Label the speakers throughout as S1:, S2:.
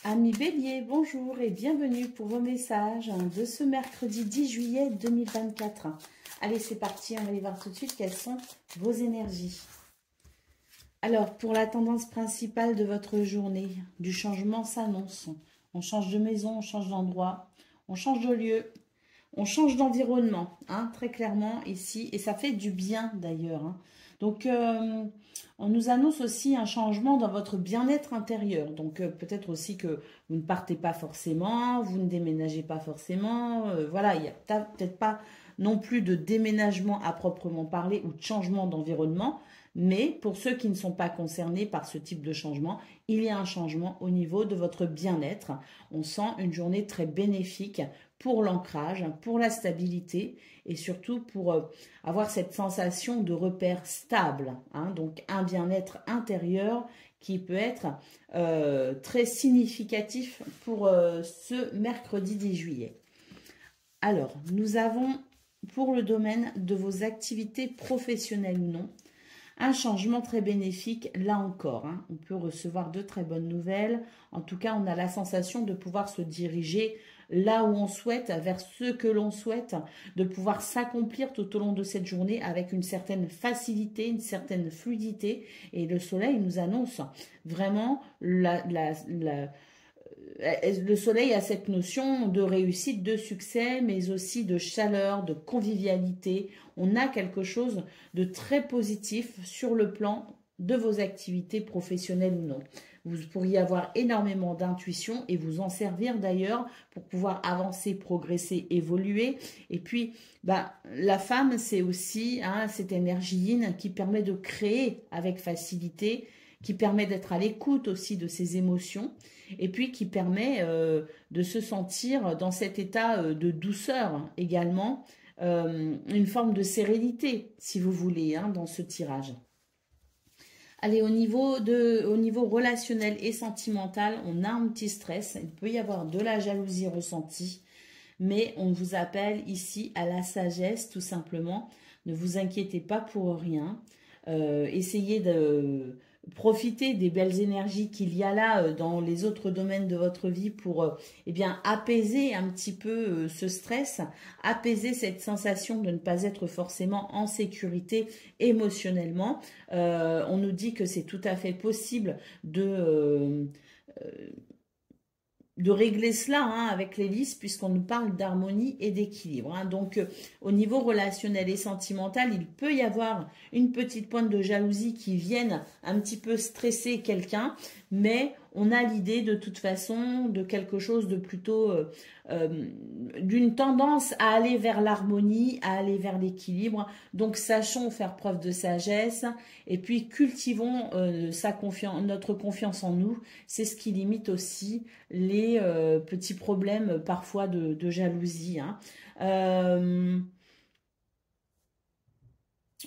S1: Amis Bélier, bonjour et bienvenue pour vos messages de ce mercredi 10 juillet 2024. Allez, c'est parti, on va aller voir tout de suite quelles sont vos énergies. Alors, pour la tendance principale de votre journée, du changement s'annonce. On change de maison, on change d'endroit, on change de lieu, on change d'environnement, hein, très clairement ici, et ça fait du bien d'ailleurs. Hein. Donc, on nous annonce aussi un changement dans votre bien-être intérieur. Donc, peut-être aussi que vous ne partez pas forcément, vous ne déménagez pas forcément. Voilà, il n'y a peut-être pas non plus de déménagement à proprement parler ou de changement d'environnement. Mais pour ceux qui ne sont pas concernés par ce type de changement, il y a un changement au niveau de votre bien-être. On sent une journée très bénéfique pour l'ancrage, pour la stabilité et surtout pour avoir cette sensation de repère stable. Hein, donc un bien-être intérieur qui peut être très significatif pour ce mercredi 10 juillet. Alors, nous avons pour le domaine de vos activités professionnelles ou non, un changement très bénéfique, là encore. Hein. On peut recevoir de très bonnes nouvelles. En tout cas, on a la sensation de pouvoir se diriger là où on souhaite, vers ce que l'on souhaite, de pouvoir s'accomplir tout au long de cette journée avec une certaine facilité, une certaine fluidité. Et le soleil nous annonce vraiment le soleil a cette notion de réussite, de succès, mais aussi de chaleur, de convivialité. On a quelque chose de très positif sur le plan de vos activités professionnelles ou non. Vous pourriez avoir énormément d'intuition et vous en servir d'ailleurs pour pouvoir avancer, progresser, évoluer. Et puis, la femme, c'est aussi cette énergie yin qui permet de créer avec facilité, qui permet d'être à l'écoute aussi de ses émotions et puis qui permet de se sentir dans cet état de douceur également, une forme de sérénité si vous voulez dans ce tirage. Allez, au niveau relationnel et sentimental, on a un petit stress, il peut y avoir de la jalousie ressentie, mais on vous appelle ici à la sagesse tout simplement. Ne vous inquiétez pas pour rien, essayez de profiter des belles énergies qu'il y a là dans les autres domaines de votre vie pour apaiser un petit peu ce stress, apaiser cette sensation de ne pas être forcément en sécurité émotionnellement. On nous dit que c'est tout à fait possible de régler cela avec l'hélice puisqu'on nous parle d'harmonie et d'équilibre. Donc, au niveau relationnel et sentimental, il peut y avoir une petite pointe de jalousie qui vienne un petit peu stresser quelqu'un, mais on a l'idée de toute façon de quelque chose de plutôt d'une tendance à aller vers l'harmonie, à aller vers l'équilibre. Donc, sachons faire preuve de sagesse et puis cultivons notre confiance en nous. C'est ce qui limite aussi les petits problèmes parfois de jalousie.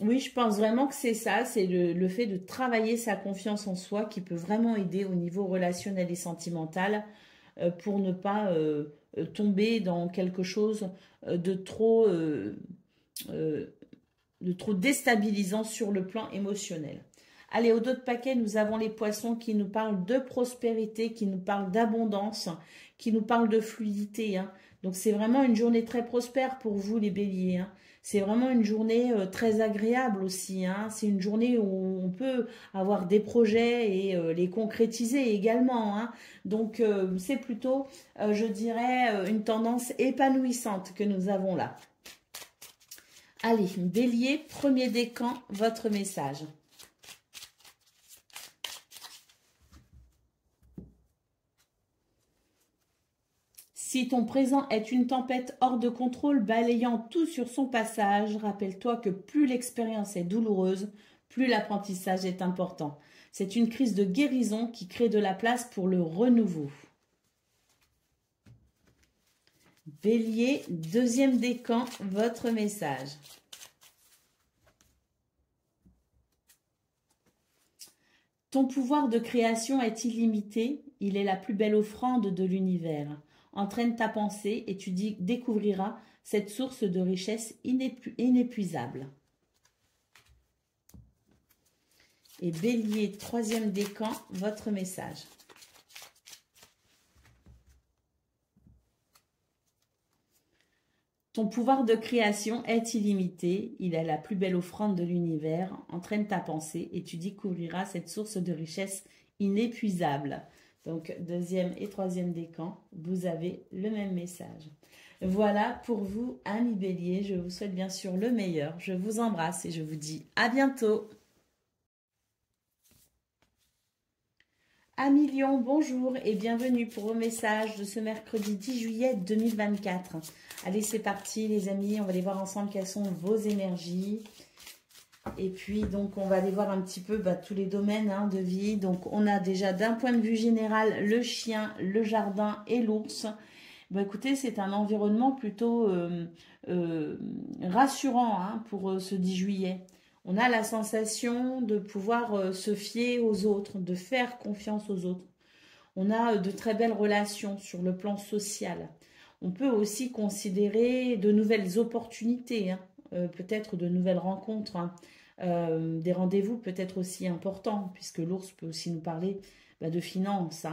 S1: Oui, je pense vraiment que c'est ça, c'est le fait de travailler sa confiance en soi qui peut vraiment aider au niveau relationnel et sentimental pour ne pas tomber dans quelque chose de trop déstabilisant sur le plan émotionnel. Allez, au dos de paquet, nous avons les poissons qui nous parlent de prospérité, qui nous parlent d'abondance, qui nous parlent de fluidité. Donc, c'est vraiment une journée très prospère pour vous, les béliers. C'est vraiment une journée très agréable aussi. C'est une journée où on peut avoir des projets et les concrétiser également. Donc, c'est plutôt, je dirais, une tendance épanouissante que nous avons là. Allez, bélier, premier décan, votre message. Si ton présent est une tempête hors de contrôle balayant tout sur son passage, rappelle-toi que plus l'expérience est douloureuse, plus l'apprentissage est important. C'est une crise de guérison qui crée de la place pour le renouveau. Bélier, deuxième décan, votre message. Ton pouvoir de création est illimité, il est la plus belle offrande de l'univers. Entraîne ta pensée et tu découvriras cette source de richesse inépuisable. Et Bélier, troisième décan, votre message. Ton pouvoir de création est illimité. Il est la plus belle offrande de l'univers. Entraîne ta pensée et tu découvriras cette source de richesse inépuisable. Donc, deuxième et troisième décan, vous avez le même message. Voilà pour vous, amis Bélier. Je vous souhaite bien sûr le meilleur. Je vous embrasse et je vous dis à bientôt. Amis Lion, bonjour et bienvenue pour vos messages de ce mercredi 10 juillet 2024. Allez, c'est parti les amis, on va aller voir ensemble quelles sont vos énergies. Et puis, donc, on va aller voir un petit peu tous les domaines de vie. Donc, on a déjà d'un point de vue général le chien, le jardin et l'ours. Écoutez, c'est un environnement plutôt rassurant pour ce 10 juillet. On a la sensation de pouvoir se fier aux autres, de faire confiance aux autres. On a de très belles relations sur le plan social. On peut aussi considérer de nouvelles opportunités, peut-être de nouvelles rencontres, des rendez-vous peut-être aussi importants, puisque l'ours peut aussi nous parler de finances.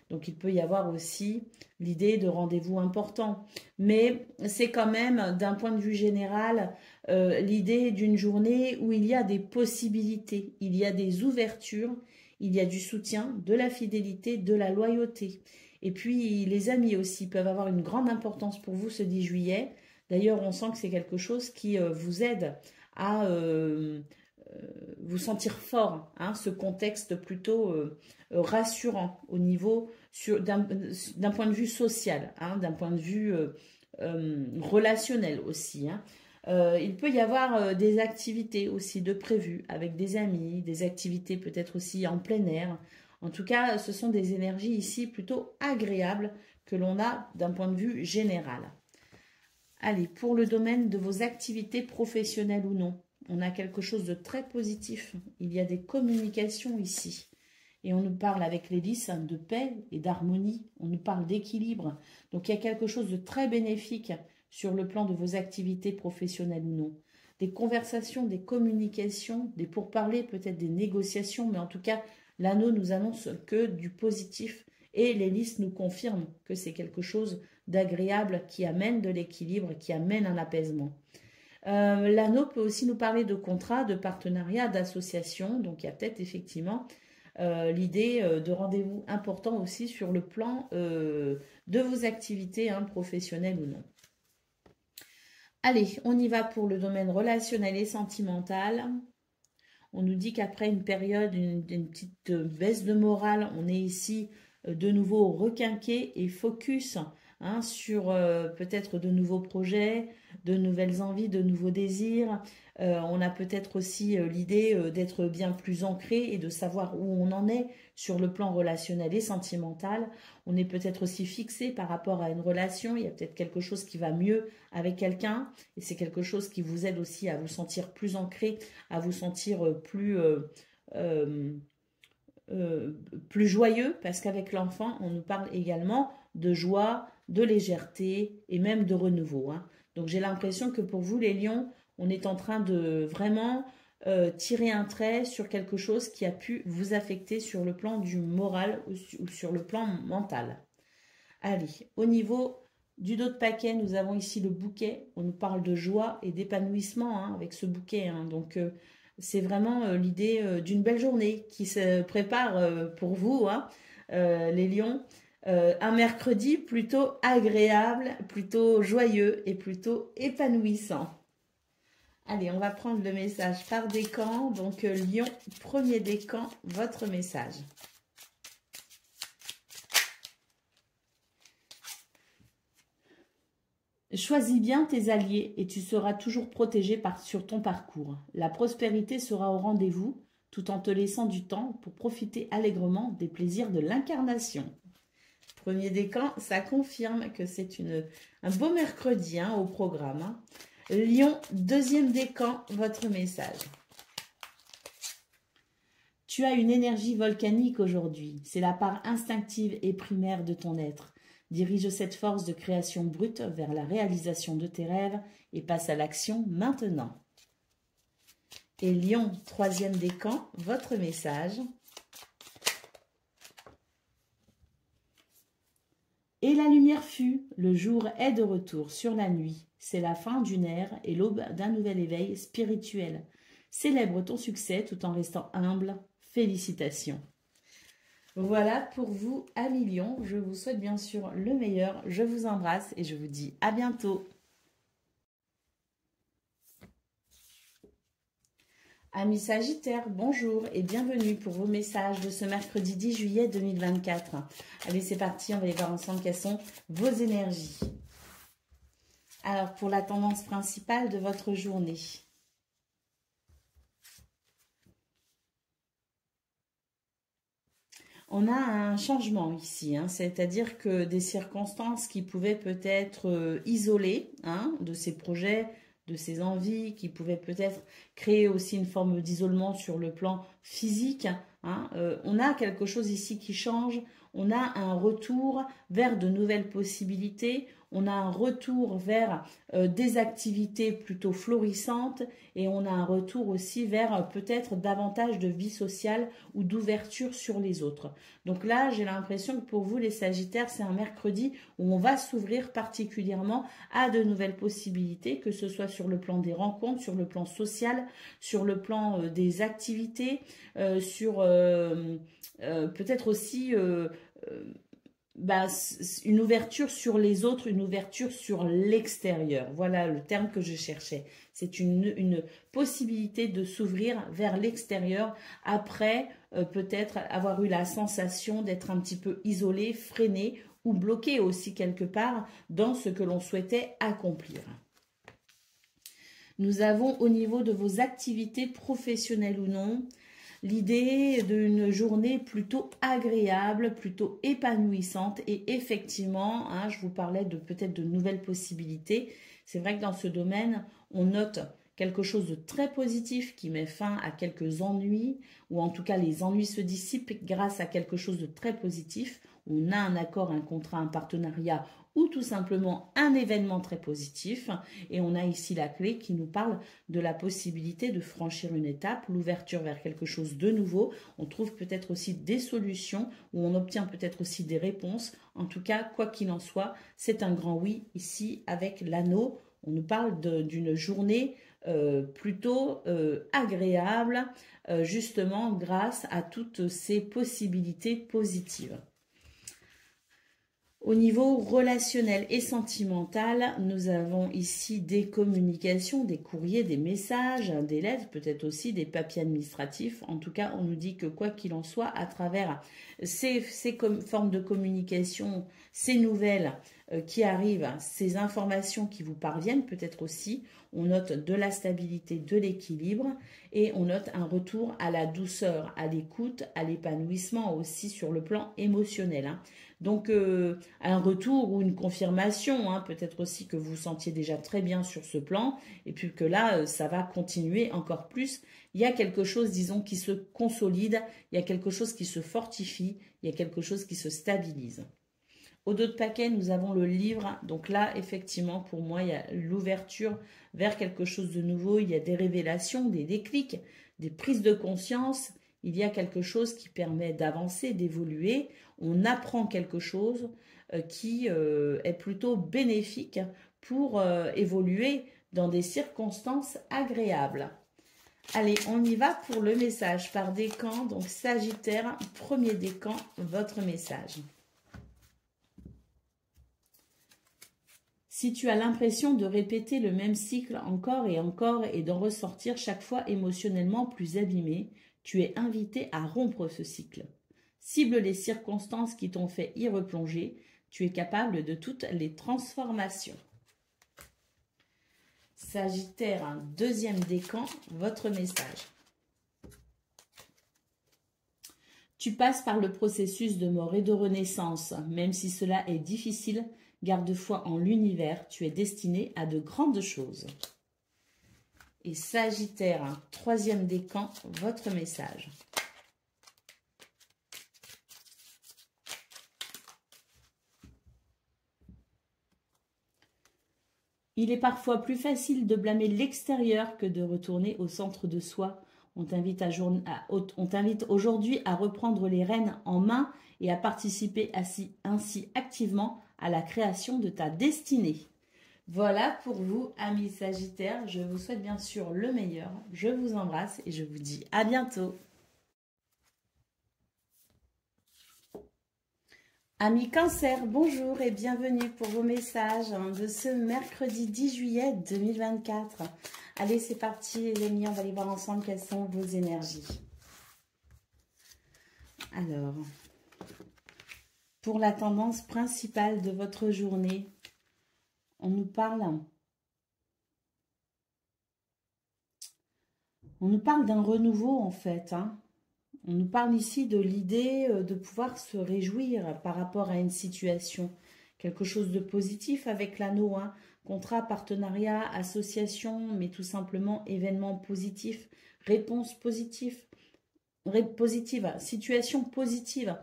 S1: Donc, il peut y avoir aussi l'idée de rendez-vous importants. Mais c'est quand même, d'un point de vue général, l'idée d'une journée où il y a des possibilités, il y a des ouvertures, il y a du soutien, de la fidélité, de la loyauté. Et puis, les amis aussi peuvent avoir une grande importance pour vous ce 10 juillet. D'ailleurs, on sent que c'est quelque chose qui vous aide à vous sentir fort, ce contexte plutôt rassurant au niveau d'un point de vue social, d'un point de vue relationnel aussi. Il peut y avoir des activités aussi de prévues avec des amis, des activités peut-être aussi en plein air. En tout cas, ce sont des énergies ici plutôt agréables que l'on a d'un point de vue général. Allez, pour le domaine de vos activités professionnelles ou non, on a quelque chose de très positif. Il y a des communications ici. Et on nous parle avec l'hélice de paix et d'harmonie. On nous parle d'équilibre. Donc, il y a quelque chose de très bénéfique sur le plan de vos activités professionnelles ou non. Des conversations, des communications, des pourparlers, peut-être des négociations. Mais en tout cas, l'anneau nous annonce que du positif. Et l'hélice nous confirme que c'est quelque chose d'agréable qui amène de l'équilibre, qui amène un apaisement. L'anneau peut aussi nous parler de contrats, de partenariats, d'associations. Donc, il y a peut-être effectivement l'idée de rendez-vous importants aussi sur le plan de vos activités professionnelles ou non. Allez, on y va pour le domaine relationnel et sentimental. On nous dit qu'après une période, une petite baisse de morale, on est ici de nouveau requinqué et focus sur peut-être de nouveaux projets, de nouvelles envies, de nouveaux désirs. On a peut-être aussi l'idée d'être bien plus ancré et de savoir où on en est sur le plan relationnel et sentimental. On est peut-être aussi fixé par rapport à une relation. Il y a peut-être quelque chose qui va mieux avec quelqu'un et c'est quelque chose qui vous aide aussi à vous sentir plus ancré, à vous sentir plus joyeux, parce qu'avec l'enfant, on nous parle également de joie, de légèreté et même de renouveau. Donc j'ai l'impression que pour vous les lions, on est en train de vraiment tirer un trait sur quelque chose qui a pu vous affecter sur le plan du moral ou sur le plan mental. Allez, au niveau du dos de paquet, nous avons ici le bouquet. On nous parle de joie et d'épanouissement avec ce bouquet. Donc c'est vraiment l'idée d'une belle journée qui se prépare pour vous, les lions. Un mercredi plutôt agréable, plutôt joyeux et plutôt épanouissant. Allez, on va prendre le message par décan. Donc, Lion, premier décan, votre message. Choisis bien tes alliés et tu seras toujours protégé sur ton parcours. La prospérité sera au rendez-vous tout en te laissant du temps pour profiter allègrement des plaisirs de l'incarnation. Premier décan, ça confirme que c'est un beau mercredi au programme. Lion, deuxième décan, votre message. Tu as une énergie volcanique aujourd'hui. C'est la part instinctive et primaire de ton être. Dirige cette force de création brute vers la réalisation de tes rêves et passe à l'action maintenant. Et Lion, troisième décan, votre message. Et la lumière fut, le jour est de retour sur la nuit. C'est la fin d'une ère et l'aube d'un nouvel éveil spirituel. Célèbre ton succès tout en restant humble. Félicitations. Voilà pour vous, amis Lion. Je vous souhaite bien sûr le meilleur. Je vous embrasse et je vous dis à bientôt. Amis Sagittaires, bonjour et bienvenue pour vos messages de ce mercredi 10 juillet 2024. Allez, c'est parti, on va aller voir ensemble quelles sont vos énergies. Alors, pour la tendance principale de votre journée. On a un changement ici, hein, c'est-à-dire que des circonstances qui pouvaient peut-être isoler de ces projets, de ces envies, qui pouvaient peut-être créer aussi une forme d'isolement sur le plan physique. On a quelque chose ici qui change, on a un retour vers de nouvelles possibilités, on a un retour vers des activités plutôt florissantes et on a un retour aussi vers peut-être davantage de vie sociale ou d'ouverture sur les autres. Donc là, j'ai l'impression que pour vous, les Sagittaires, c'est un mercredi où on va s'ouvrir particulièrement à de nouvelles possibilités, que ce soit sur le plan des rencontres, sur le plan social, sur le plan des activités, sur peut-être aussi une ouverture sur les autres, une ouverture sur l'extérieur. Voilà le terme que je cherchais. C'est une possibilité de s'ouvrir vers l'extérieur après peut-être avoir eu la sensation d'être un petit peu isolé, freiné ou bloqué aussi quelque part dans ce que l'on souhaitait accomplir. Nous avons au niveau de vos activités professionnelles ou non, l'idée d'une journée plutôt agréable, plutôt épanouissante et effectivement, je vous parlais de peut-être de nouvelles possibilités. C'est vrai que dans ce domaine, on note quelque chose de très positif qui met fin à quelques ennuis ou en tout cas les ennuis se dissipent grâce à quelque chose de très positif. On a un accord, un contrat, un partenariat ou tout simplement un événement très positif. Et on a ici la clé qui nous parle de la possibilité de franchir une étape, l'ouverture vers quelque chose de nouveau. On trouve peut-être aussi des solutions ou on obtient peut-être aussi des réponses. En tout cas, quoi qu'il en soit, c'est un grand oui ici avec l'anneau. On nous parle d'une journée plutôt agréable, justement grâce à toutes ces possibilités positives. Au niveau relationnel et sentimental, nous avons ici des communications, des courriers, des messages, des lettres, peut-être aussi des papiers administratifs. En tout cas, on nous dit que quoi qu'il en soit, à travers ces formes de communication, ces nouvelles qui arrivent, ces informations qui vous parviennent, peut-être aussi, on note de la stabilité, de l'équilibre et on note un retour à la douceur, à l'écoute, à l'épanouissement aussi sur le plan émotionnel. Donc, un retour ou une confirmation, peut-être aussi que vous vous sentiez déjà très bien sur ce plan, et puis que là, ça va continuer encore plus. Il y a quelque chose, disons, qui se consolide, il y a quelque chose qui se fortifie, il y a quelque chose qui se stabilise. Au dos de paquet, nous avons le livre. Donc là, effectivement, pour moi, il y a l'ouverture vers quelque chose de nouveau. Il y a des révélations, des déclics, des prises de conscience. Il y a quelque chose qui permet d'avancer, d'évoluer. On apprend quelque chose qui est plutôt bénéfique pour évoluer dans des circonstances agréables. Allez, on y va pour le message par décan. Donc, Sagittaire, premier décan, votre message. Si tu as l'impression de répéter le même cycle encore et d'en ressortir chaque fois émotionnellement plus abîmé, tu es invité à rompre ce cycle. Cible les circonstances qui t'ont fait y replonger, tu es capable de toutes les transformations. Sagittaire, un deuxième décan, votre message. Tu passes par le processus de mort et de renaissance, même si cela est difficile. Garde foi en l'univers, tu es destiné à de grandes choses. Et Sagittaire, un troisième décan, votre message. Il est parfois plus facile de blâmer l'extérieur que de retourner au centre de soi. On t'invite aujourd'hui à reprendre les rênes en main et à participer ainsi activement à la création de ta destinée. Voilà pour vous, amis Sagittaires. Je vous souhaite bien sûr le meilleur. Je vous embrasse et je vous dis à bientôt. Amis Cancer, bonjour et bienvenue pour vos messages de ce mercredi 10 juillet 2024. Allez, c'est parti les amis, on va aller voir ensemble quelles sont vos énergies. Alors, pour la tendance principale de votre journée, on nous parle d'un renouveau en fait. On nous parle ici de l'idée de pouvoir se réjouir par rapport à une situation. Quelque chose de positif avec l'anneau. Contrat, partenariat, association, mais tout simplement événement positif, réponse positive, situation positive.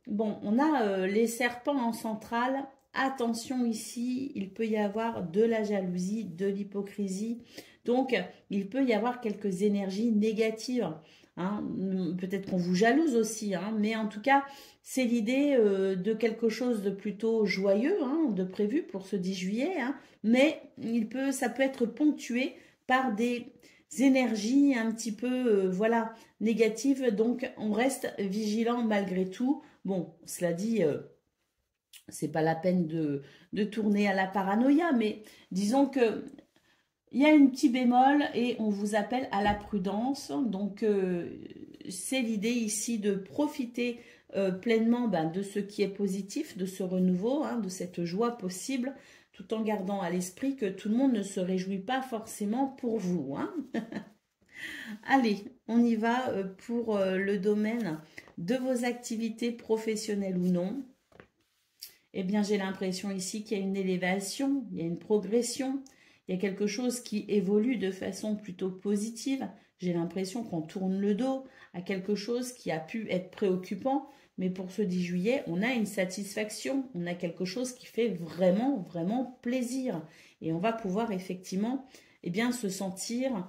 S1: Bon, on a les serpents en centrale. Attention ici, il peut y avoir de la jalousie, de l'hypocrisie. Donc, il peut y avoir quelques énergies négatives. Peut-être qu'on vous jalouse aussi, mais en tout cas, c'est l'idée de quelque chose de plutôt joyeux, de prévu pour ce 10 juillet. Mais ça peut être ponctué par des énergies un petit peu négatives. Donc, on reste vigilant malgré tout. Bon, cela dit, c'est pas la peine de tourner à la paranoïa, mais disons que il y a un petit bémol et on vous appelle à la prudence. Donc, c'est l'idée ici de profiter pleinement de ce qui est positif, de ce renouveau, de cette joie possible, tout en gardant à l'esprit que tout le monde ne se réjouit pas forcément pour vous. Allez, on y va pour le domaine de vos activités professionnelles ou non. Eh bien, j'ai l'impression ici qu'il y a une élévation, il y a une progression, il y a quelque chose qui évolue de façon plutôt positive. J'ai l'impression qu'on tourne le dos à quelque chose qui a pu être préoccupant, mais pour ce 10 juillet, on a une satisfaction, on a quelque chose qui fait vraiment, vraiment plaisir. Et on va pouvoir effectivement se sentir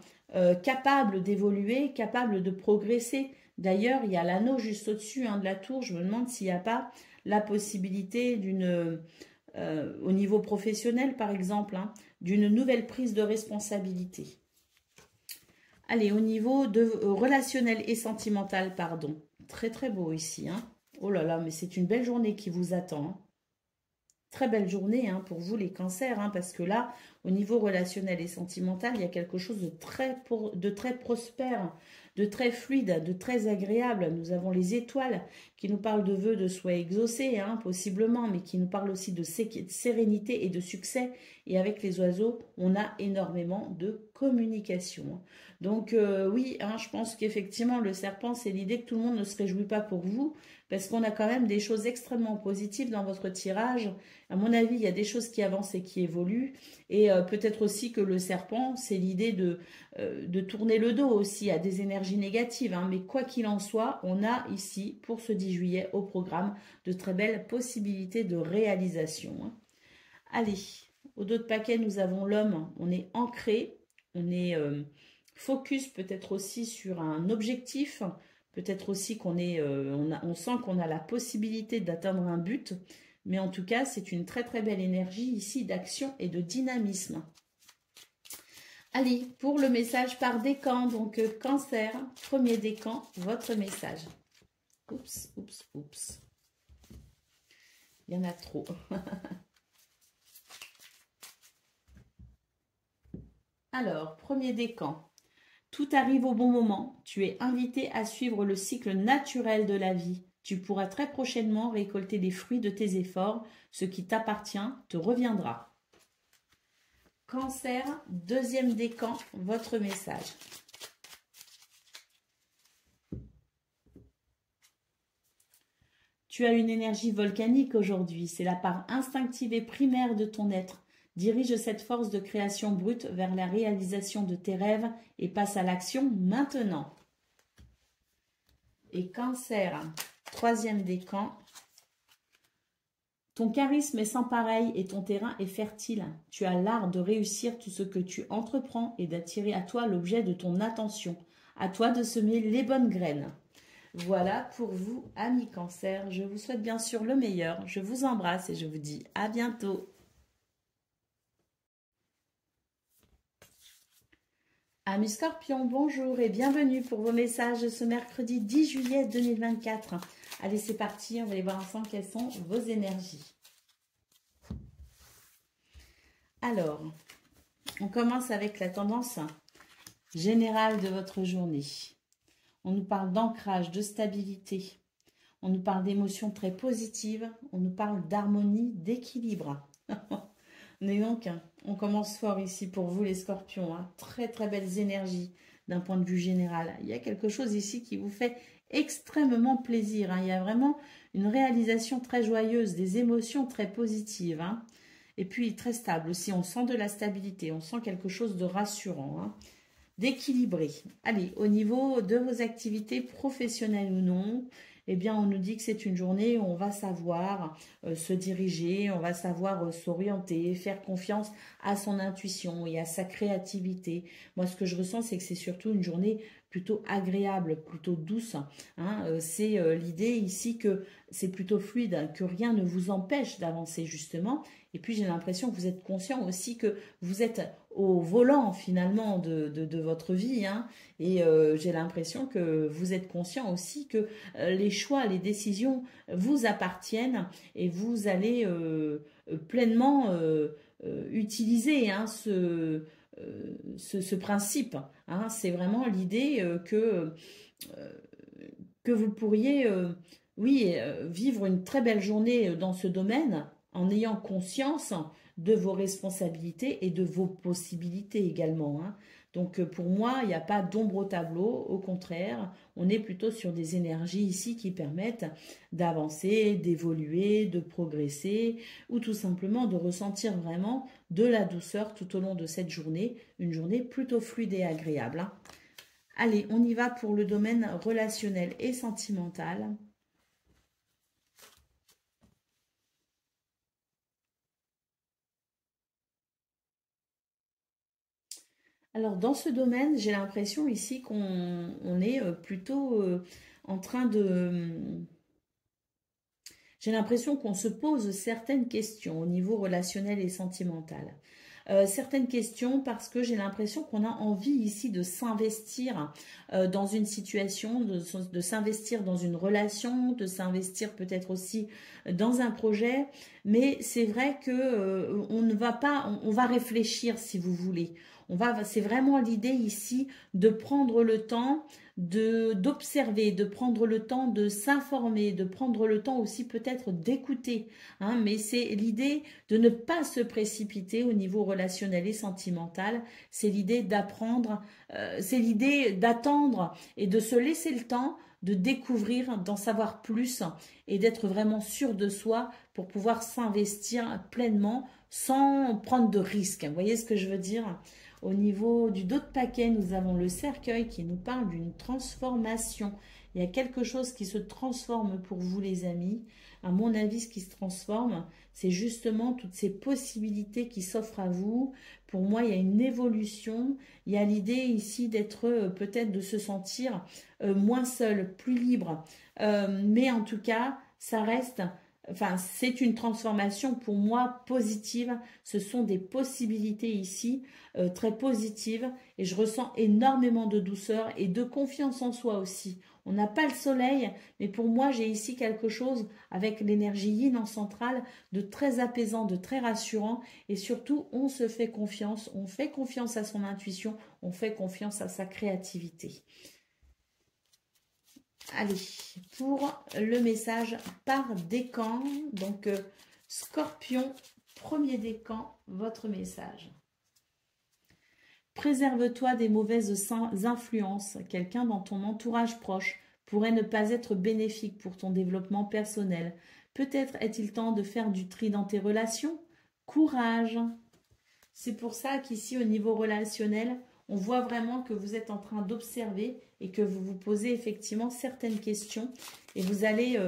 S1: capable d'évoluer, capable de progresser. D'ailleurs, il y a l'anneau juste au-dessus de la tour. Je me demande s'il n'y a pas la possibilité d'une, au niveau professionnel par exemple, d'une nouvelle prise de responsabilité. Allez, au niveau de relationnel et sentimental, pardon. Très très beau ici. Oh là là, mais c'est une belle journée qui vous attend. Très belle journée pour vous les cancers, parce que là, au niveau relationnel et sentimental, il y a quelque chose de très prospère, de très fluide, de très agréable. Nous avons les étoiles qui nous parlent de vœux de souhaits exaucés, possiblement, mais qui nous parlent aussi de sérénité et de succès. Et avec les oiseaux, on a énormément de communication. Donc oui, je pense qu'effectivement, le serpent, c'est l'idée que tout le monde ne se réjouit pas pour vous, parce qu'on a quand même des choses extrêmement positives dans votre tirage. À mon avis, il y a des choses qui avancent et qui évoluent. Et peut-être aussi que le serpent, c'est l'idée de tourner le dos aussi à des énergies négatives. Mais quoi qu'il en soit, on a ici, pour ce 10 juillet, au programme, de très belles possibilités de réalisation. Allez, au dos de paquet, nous avons l'homme. On est ancré, on est focus peut-être aussi sur un objectif. Peut-être aussi qu'on on sent qu'on a la possibilité d'atteindre un but. Mais en tout cas, c'est une très très belle énergie ici d'action et de dynamisme. Allez, pour le message par décan, donc cancer, premier décan, votre message. Oups, oups, oups. Il y en a trop. Alors, premier décan. Tout arrive au bon moment. Tu es invité à suivre le cycle naturel de la vie. Tu pourras très prochainement récolter les fruits de tes efforts. Ce qui t'appartient te reviendra. Cancer, deuxième décan, votre message. Tu as une énergie volcanique aujourd'hui. C'est la part instinctive et primaire de ton être. Dirige cette force de création brute vers la réalisation de tes rêves et passe à l'action maintenant. Et Cancer, troisième décan. Ton charisme est sans pareil et ton terrain est fertile. Tu as l'art de réussir tout ce que tu entreprends et d'attirer à toi l'objet de ton attention. À toi de semer les bonnes graines. Voilà pour vous, amis Cancer. Je vous souhaite bien sûr le meilleur. Je vous embrasse et je vous dis à bientôt. Amis Scorpions, bonjour et bienvenue pour vos messages de ce mercredi 10 juillet 2024. Allez, c'est parti, on va aller voir ensemble quelles sont vos énergies. Alors, on commence avec la tendance générale de votre journée. On nous parle d'ancrage, de stabilité. On nous parle d'émotions très positives. On nous parle d'harmonie, d'équilibre. Mais donc, on commence fort ici pour vous les Scorpions. Hein. Très très belles énergies d'un point de vue général. Il y a quelque chose ici qui vous fait extrêmement plaisir. Hein. Il y a vraiment une réalisation très joyeuse, des émotions très positives. Hein. Et puis très stable aussi. On sent de la stabilité. On sent quelque chose de rassurant. Hein. D'équilibré. Allez, au niveau de vos activités professionnelles ou non, eh bien, on nous dit que c'est une journée où on va savoir se diriger, on va savoir s'orienter, faire confiance à son intuition et à sa créativité. Moi, ce que je ressens, c'est que c'est surtout une journée plutôt agréable, plutôt douce. Hein. C'est l'idée ici que c'est plutôt fluide, que rien ne vous empêche d'avancer justement. Et puis, j'ai l'impression que vous êtes conscient aussi que vous êtes au volant finalement de votre vie. Hein. Et j'ai l'impression que vous êtes conscient aussi que les choix, les décisions vous appartiennent et vous allez pleinement utiliser hein, ce principe. Hein. C'est vraiment l'idée que vous pourriez oui, vivre une très belle journée dans ce domaine en ayant conscience de vos responsabilités et de vos possibilités également. Hein. Donc pour moi, il n'y a pas d'ombre au tableau, au contraire, on est plutôt sur des énergies ici qui permettent d'avancer, d'évoluer, de progresser ou tout simplement de ressentir vraiment de la douceur tout au long de cette journée, une journée plutôt fluide et agréable. Hein. Allez, on y va pour le domaine relationnel et sentimental. Alors, dans ce domaine, j'ai l'impression ici qu'on est plutôt en train de... J'ai l'impression qu'on se pose certaines questions au niveau relationnel et sentimental. Certaines questions parce que j'ai l'impression qu'on a envie ici de s'investir dans une situation, de s'investir dans une relation, de s'investir peut-être aussi dans un projet. Mais c'est vrai que on ne va pas, on va réfléchir si vous voulez. C'est vraiment l'idée ici de prendre le temps d'observer, de prendre le temps de s'informer, de prendre le temps aussi peut-être d'écouter. Hein, mais c'est l'idée de ne pas se précipiter au niveau relationnel et sentimental. C'est l'idée d'apprendre, c'est l'idée d'attendre et de se laisser le temps de découvrir, d'en savoir plus et d'être vraiment sûr de soi pour pouvoir s'investir pleinement sans prendre de risques. Vous voyez ce que je veux dire ? Au niveau du dos de paquet, nous avons le cercueil qui nous parle d'une transformation. Il y a quelque chose qui se transforme pour vous les amis. À mon avis, ce qui se transforme, c'est justement toutes ces possibilités qui s'offrent à vous. Pour moi, il y a une évolution. Il y a l'idée ici d'être peut-être de se sentir moins seul, plus libre. Mais en tout cas, ça reste... Enfin, c'est une transformation pour moi positive. Ce sont des possibilités ici très positives et je ressens énormément de douceur et de confiance en soi aussi. On n'a pas le soleil, mais pour moi, j'ai ici quelque chose avec l'énergie yin en centrale de très apaisant, de très rassurant et surtout, on se fait confiance, on fait confiance à son intuition, on fait confiance à sa créativité. Allez, pour le message par décan, donc Scorpion, premier décan, votre message. Préserve-toi des mauvaises influences. Quelqu'un dans ton entourage proche pourrait ne pas être bénéfique pour ton développement personnel. Peut-être est-il temps de faire du tri dans tes relations. Courage. C'est pour ça qu'ici, au niveau relationnel, on voit vraiment que vous êtes en train d'observer et que vous vous posez effectivement certaines questions et vous allez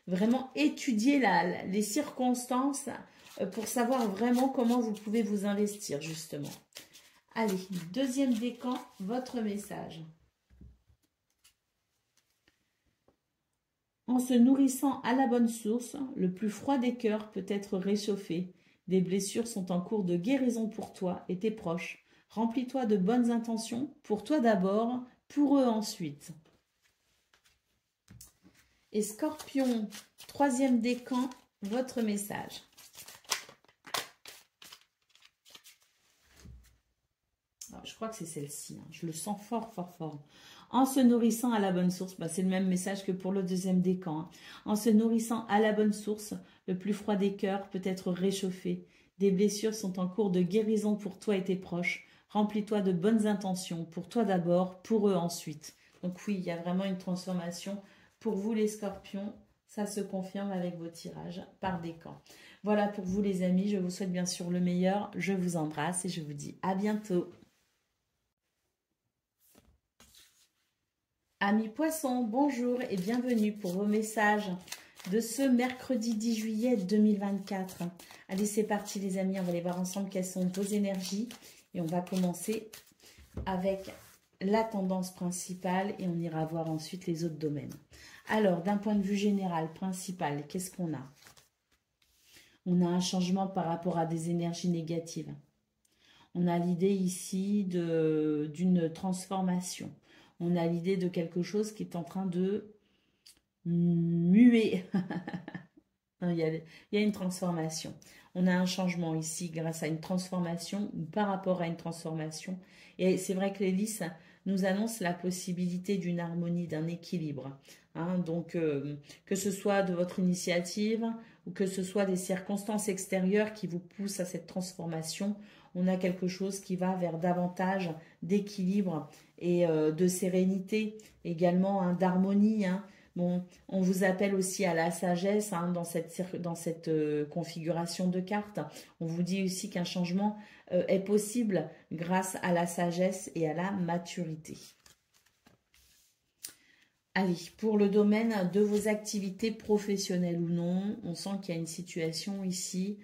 S1: vraiment étudier les circonstances pour savoir vraiment comment vous pouvez vous investir justement. Allez, deuxième décan, votre message. En se nourrissant à la bonne source, le plus froid des cœurs peut être réchauffé. Des blessures sont en cours de guérison pour toi et tes proches. Remplis-toi de bonnes intentions, pour toi d'abord, pour eux ensuite. Et Scorpion, troisième décan, votre message. Alors, je crois que c'est celle-ci, hein. Je le sens fort, fort, fort. En se nourrissant à la bonne source, bah, c'est le même message que pour le deuxième décan. Hein. En se nourrissant à la bonne source, le plus froid des cœurs peut être réchauffé. Des blessures sont en cours de guérison pour toi et tes proches. Remplis-toi de bonnes intentions, pour toi d'abord, pour eux ensuite. Donc oui, il y a vraiment une transformation pour vous les scorpions. Ça se confirme avec vos tirages par décan. Voilà pour vous les amis, je vous souhaite bien sûr le meilleur. Je vous embrasse et je vous dis à bientôt. Amis poissons, bonjour et bienvenue pour vos messages de ce mercredi 10 juillet 2024. Allez, c'est parti les amis, on va aller voir ensemble quelles sont vos énergies. Et on va commencer avec la tendance principale et on ira voir ensuite les autres domaines. Alors, d'un point de vue général, principal, qu'est-ce qu'on a? On a un changement par rapport à des énergies négatives. On a l'idée ici d'une transformation. On a l'idée de quelque chose qui est en train de muer. Il y a une transformation. On a un changement ici grâce à une transformation ou par rapport à une transformation. Et c'est vrai que l'hélice nous annonce la possibilité d'une harmonie, d'un équilibre. Hein, donc, que ce soit de votre initiative ou que ce soit des circonstances extérieures qui vous poussent à cette transformation, on a quelque chose qui va vers davantage d'équilibre et de sérénité, également hein, d'harmonie. Hein. Bon, on vous appelle aussi à la sagesse hein, dans cette configuration de cartes. On vous dit aussi qu'un changement est possible grâce à la sagesse et à la maturité. Allez, pour le domaine de vos activités professionnelles ou non, on sent qu'il y a une situation ici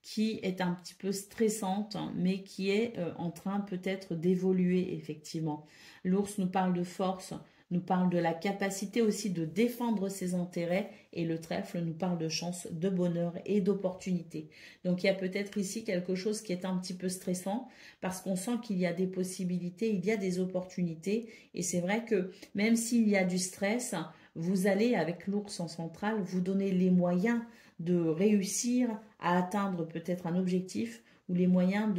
S1: qui est un petit peu stressante, mais qui est en train peut-être d'évoluer effectivement. L'ours nous parle de force, nous parle de la capacité aussi de défendre ses intérêts et le trèfle nous parle de chance, de bonheur et d'opportunité. Donc il y a peut-être ici quelque chose qui est un petit peu stressant parce qu'on sent qu'il y a des possibilités, il y a des opportunités et c'est vrai que même s'il y a du stress, vous allez avec l'ours en centrale vous donner les moyens de réussir à atteindre peut-être un objectif ou les moyens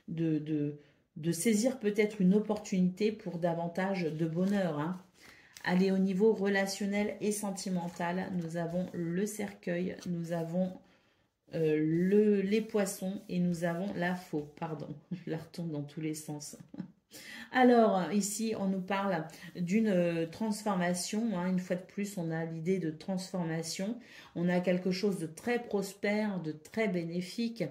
S1: de saisir peut-être une opportunité pour davantage de bonheur. Hein. Allez, au niveau relationnel et sentimental, nous avons le cercueil, nous avons les poissons et nous avons la faux. Pardon, je la retourne dans tous les sens. Alors, ici, on nous parle d'une transformation. Hein. Une fois de plus, on a l'idée de transformation. On a quelque chose de très prospère, de très bénéfique,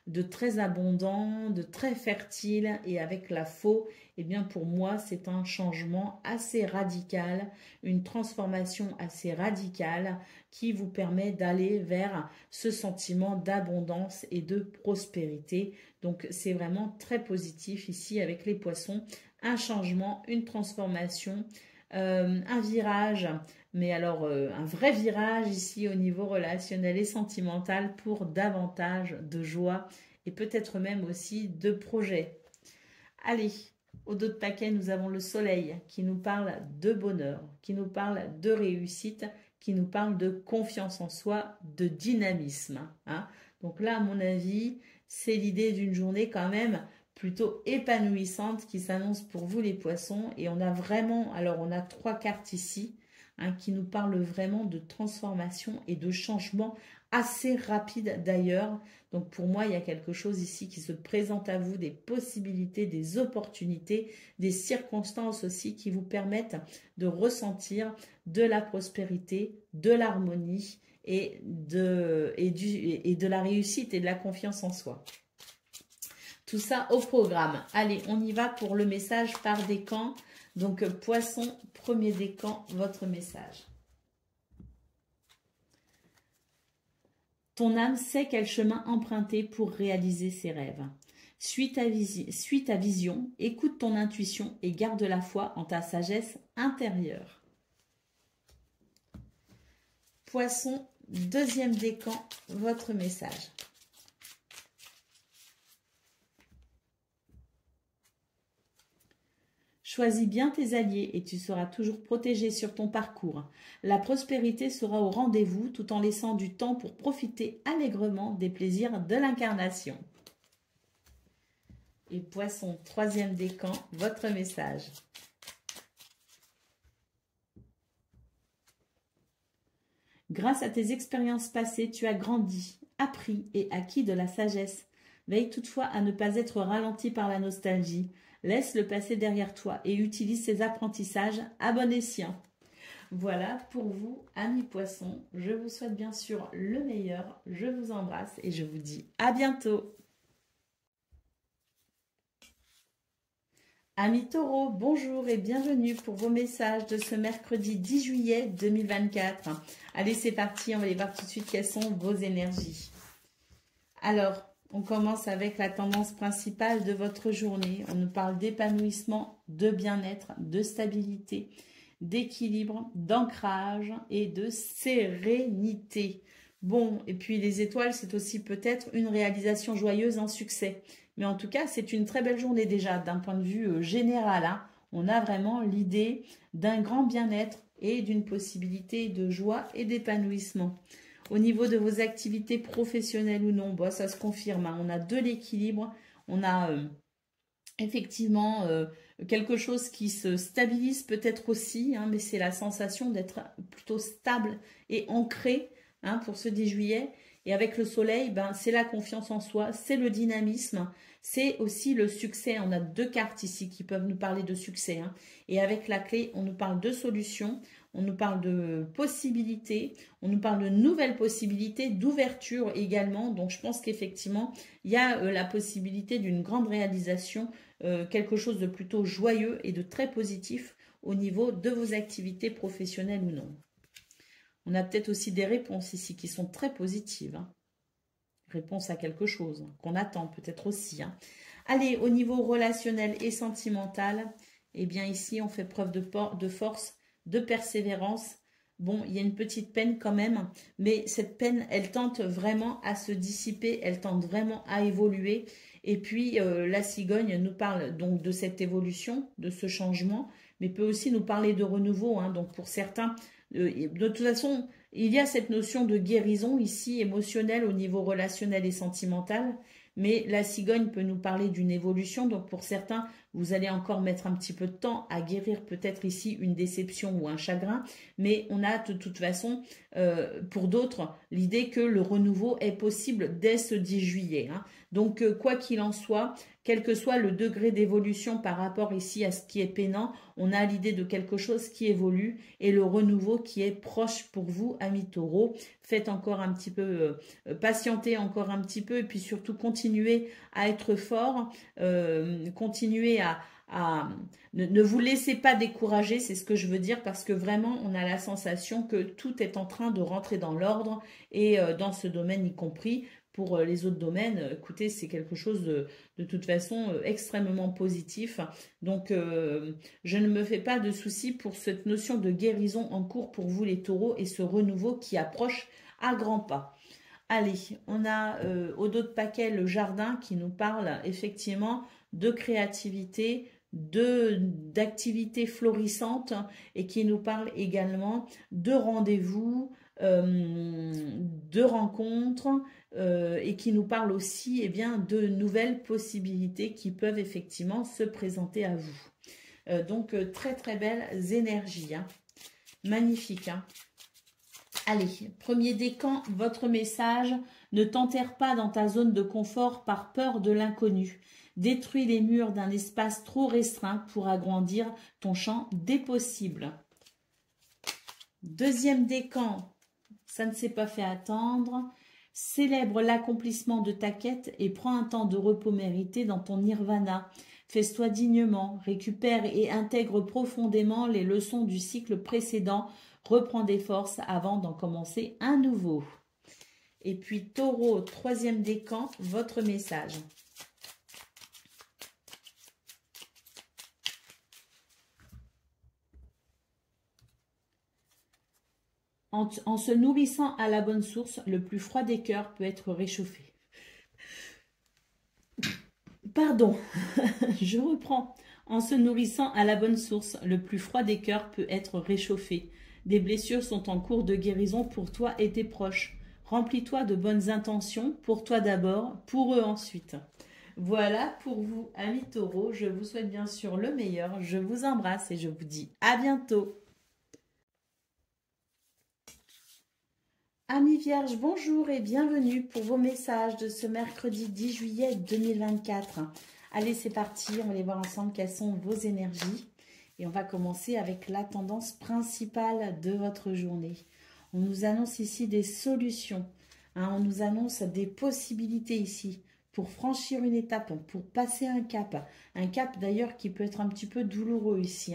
S1: de très abondant, de très fertile. Et avec la faux, eh bien, pour moi, c'est un changement assez radical, une transformation assez radicale qui vous permet d'aller vers ce sentiment d'abondance et de prospérité. Donc, c'est vraiment très positif ici avec les poissons. Un changement, une transformation, un virage, mais alors un vrai virage ici au niveau relationnel et sentimental pour davantage de joie et peut-être même aussi de projets. Allez, au dos de paquet, nous avons le soleil qui nous parle de bonheur, qui nous parle de réussite, qui nous parle de confiance en soi, de dynamisme. Hein. Donc là, à mon avis, c'est l'idée d'une journée quand même plutôt épanouissante qui s'annonce pour vous les poissons. Et on a vraiment, alors on a 3 cartes ici hein, qui nous parlent vraiment de transformation et de changement assez rapide d'ailleurs. Donc pour moi, il y a quelque chose ici qui se présente à vous, des possibilités, des opportunités, des circonstances aussi qui vous permettent de ressentir de la prospérité, de l'harmonie et de la réussite et de la confiance en soi. Tout ça au programme. Allez, on y va pour le message par décan. Donc, poisson, premier décan, votre message. Ton âme sait quel chemin emprunter pour réaliser ses rêves. Suis ta vision, écoute ton intuition et garde la foi en ta sagesse intérieure. Poisson, deuxième décan, votre message. Choisis bien tes alliés et tu seras toujours protégé sur ton parcours. La prospérité sera au rendez-vous tout en laissant du temps pour profiter allègrement des plaisirs de l'incarnation. Et Poisson, troisième décan, votre message. Grâce à tes expériences passées, tu as grandi, appris et acquis de la sagesse. Veille toutefois à ne pas être ralenti par la nostalgie. Laisse le passé derrière toi et utilise ces apprentissages à bon escient. Voilà pour vous, amis poissons. Je vous souhaite bien sûr le meilleur. Je vous embrasse et je vous dis à bientôt. Amis taureaux, bonjour et bienvenue pour vos messages de ce mercredi 10 juillet 2024. Allez, c'est parti, on va aller voir tout de suite quelles sont vos énergies. Alors, on commence avec la tendance principale de votre journée. On nous parle d'épanouissement, de bien-être, de stabilité, d'équilibre, d'ancrage et de sérénité. Bon, et puis les étoiles, c'est aussi peut-être une réalisation joyeuse, un succès. Mais en tout cas, c'est une très belle journée déjà d'un point de vue général. Hein. On a vraiment l'idée d'un grand bien-être et d'une possibilité de joie et d'épanouissement. Au niveau de vos activités professionnelles ou non, bon, ça se confirme. Hein. On a de l'équilibre, on a effectivement quelque chose qui se stabilise peut-être aussi, hein, mais c'est la sensation d'être plutôt stable et ancré hein, pour ce 10 juillet. Et avec le soleil, ben, c'est la confiance en soi, c'est le dynamisme, c'est aussi le succès. On a deux cartes ici qui peuvent nous parler de succès. Hein. Et avec la clé, on nous parle de solutions, on nous parle de possibilités, on nous parle de nouvelles possibilités, d'ouverture également. Donc, je pense qu'effectivement, il y a la possibilité d'une grande réalisation, quelque chose de plutôt joyeux et de très positif au niveau de vos activités professionnelles ou non. On a peut-être aussi des réponses ici qui sont très positives. Hein. Réponse à quelque chose hein, qu'on attend peut-être aussi. Hein. Allez, au niveau relationnel et sentimental, eh bien ici, on fait preuve de force, de persévérance. Bon, il y a une petite peine quand même, mais cette peine, elle tente vraiment à se dissiper, elle tente vraiment à évoluer. Et puis, la cigogne nous parle donc de cette évolution, de ce changement, mais peut aussi nous parler de renouveau. Hein. Donc, pour certains, de toute façon, il y a cette notion de guérison ici, émotionnelle au niveau relationnel et sentimental, mais la cigogne peut nous parler d'une évolution. Donc pour certains, vous allez encore mettre un petit peu de temps à guérir peut-être ici une déception ou un chagrin, mais on a de toute façon, pour d'autres, l'idée que le renouveau est possible dès ce 10 juillet. Hein. Donc quoi qu'il en soit, quel que soit le degré d'évolution par rapport ici à ce qui est peinant, on a l'idée de quelque chose qui évolue et le renouveau qui est proche pour vous, amis taureaux. Faites encore un petit peu, patientez encore un petit peu et puis surtout continuez à être fort, continuez ne vous laissez pas décourager, c'est ce que je veux dire, parce que vraiment, on a la sensation que tout est en train de rentrer dans l'ordre et dans ce domaine y compris. Pour les autres domaines, écoutez, c'est quelque chose de toute façon extrêmement positif. Donc, je ne me fais pas de soucis pour cette notion de guérison en cours pour vous les taureaux et ce renouveau qui approche à grands pas. Allez, on a au dos de paquet le jardin qui nous parle effectivement de créativité, d'activités florissantes et qui nous parle également de rendez-vous, de rencontres et qui nous parle aussi eh bien, de nouvelles possibilités qui peuvent effectivement se présenter à vous. Donc très très belles énergies, hein. Magnifique. Hein. Allez, premier décan, votre message, ne t'enterre pas dans ta zone de confort par peur de l'inconnu. Détruis les murs d'un espace trop restreint pour agrandir ton champ des possibles. Deuxième décan, ça ne s'est pas fait attendre. Célèbre l'accomplissement de ta quête et prends un temps de repos mérité dans ton nirvana. Fais-toi dignement, récupère et intègre profondément les leçons du cycle précédent. Reprends des forces avant d'en commencer un nouveau. Et puis Taureau, troisième décan, votre message. En se nourrissant à la bonne source, le plus froid des cœurs peut être réchauffé. Pardon, je reprends. En se nourrissant à la bonne source, le plus froid des cœurs peut être réchauffé. Des blessures sont en cours de guérison pour toi et tes proches. Remplis-toi de bonnes intentions, pour toi d'abord, pour eux ensuite. Voilà pour vous, amis taureaux. Je vous souhaite bien sûr le meilleur. Je vous embrasse et je vous dis à bientôt. Amis vierges, bonjour et bienvenue pour vos messages de ce mercredi 10 juillet 2024. Allez, c'est parti, on va aller voir ensemble quelles sont vos énergies. Et on va commencer avec la tendance principale de votre journée. On nous annonce ici des solutions, on nous annonce des possibilités ici pour franchir une étape, pour passer un cap d'ailleurs qui peut être un petit peu douloureux ici.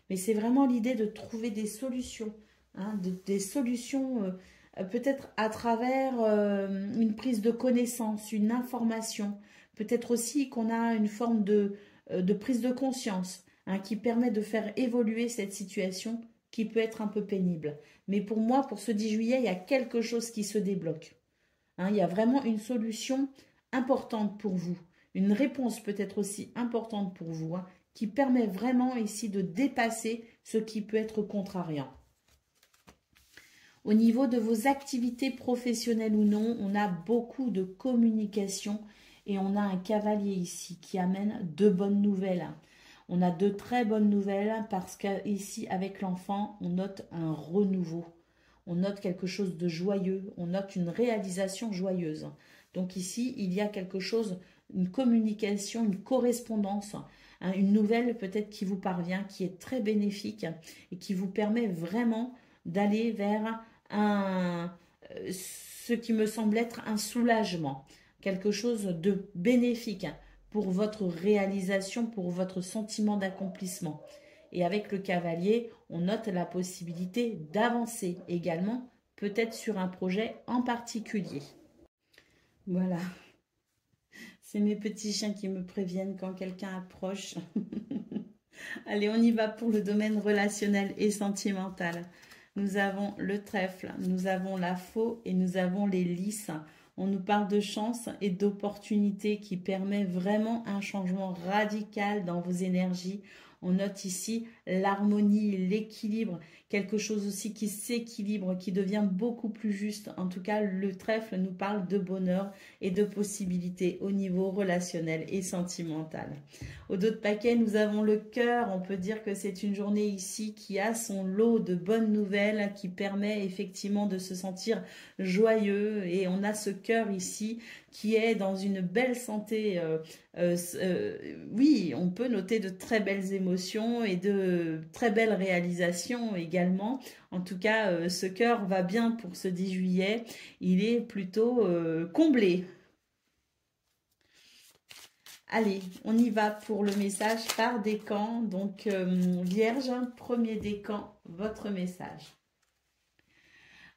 S1: Mais c'est vraiment l'idée de trouver des solutions, des solutions peut-être à travers une prise de connaissance, une information, peut-être aussi qu'on a une forme de prise de conscience qui permet de faire évoluer cette situation qui peut être un peu pénible. Mais pour moi, pour ce 10 juillet, il y a quelque chose qui se débloque. Il y a vraiment une solution importante pour vous, une réponse peut-être aussi importante pour vous, qui permet vraiment ici de dépasser ce qui peut être contrariant. Au niveau de vos activités professionnelles ou non, on a beaucoup de communication et on a un cavalier ici qui amène de bonnes nouvelles. On a de très bonnes nouvelles parce qu'ici, avec l'enfant, on note un renouveau. On note quelque chose de joyeux, on note une réalisation joyeuse. Donc ici, il y a quelque chose, une communication, une correspondance, une nouvelle peut-être qui vous parvient, qui est très bénéfique et qui vous permet vraiment d'aller vers ce qui me semble être un soulagement, quelque chose de bénéfique pour votre réalisation, pour votre sentiment d'accomplissement. Et avec le cavalier, on note la possibilité d'avancer également, peut-être sur un projet en particulier. Voilà. C'est mes petits chiens qui me préviennent quand quelqu'un approche. Allez, on y va pour le domaine relationnel et sentimental. Nous avons le trèfle, nous avons la faux et nous avons les lys. On nous parle de chance et d'opportunité qui permet vraiment un changement radical dans vos énergies. On note ici l'harmonie, l'équilibre, quelque chose aussi qui s'équilibre, qui devient beaucoup plus juste. En tout cas, le trèfle nous parle de bonheur et de possibilités au niveau relationnel et sentimental. Au dos de paquet, nous avons le cœur. On peut dire que c'est une journée ici qui a son lot de bonnes nouvelles, qui permet effectivement de se sentir joyeux. Et on a ce cœur ici qui est dans une belle santé. Oui, on peut noter de très belles émotions et de très belles réalisations également. En tout cas, ce cœur va bien pour ce 10 juillet. Il est plutôt comblé. Allez, on y va pour le message par décan. Donc, Vierge, premier décan, votre message.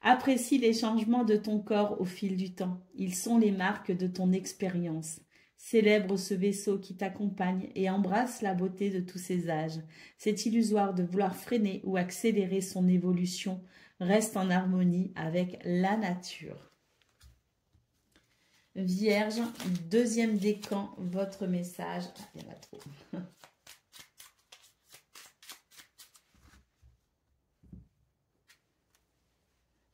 S1: Apprécie les changements de ton corps au fil du temps. Ils sont les marques de ton expérience. Célèbre ce vaisseau qui t'accompagne et embrasse la beauté de tous ses âges. C'est illusoire de vouloir freiner ou accélérer son évolution. Reste en harmonie avec la nature. Vierge, deuxième décan, votre message. Ah, il y en a trop.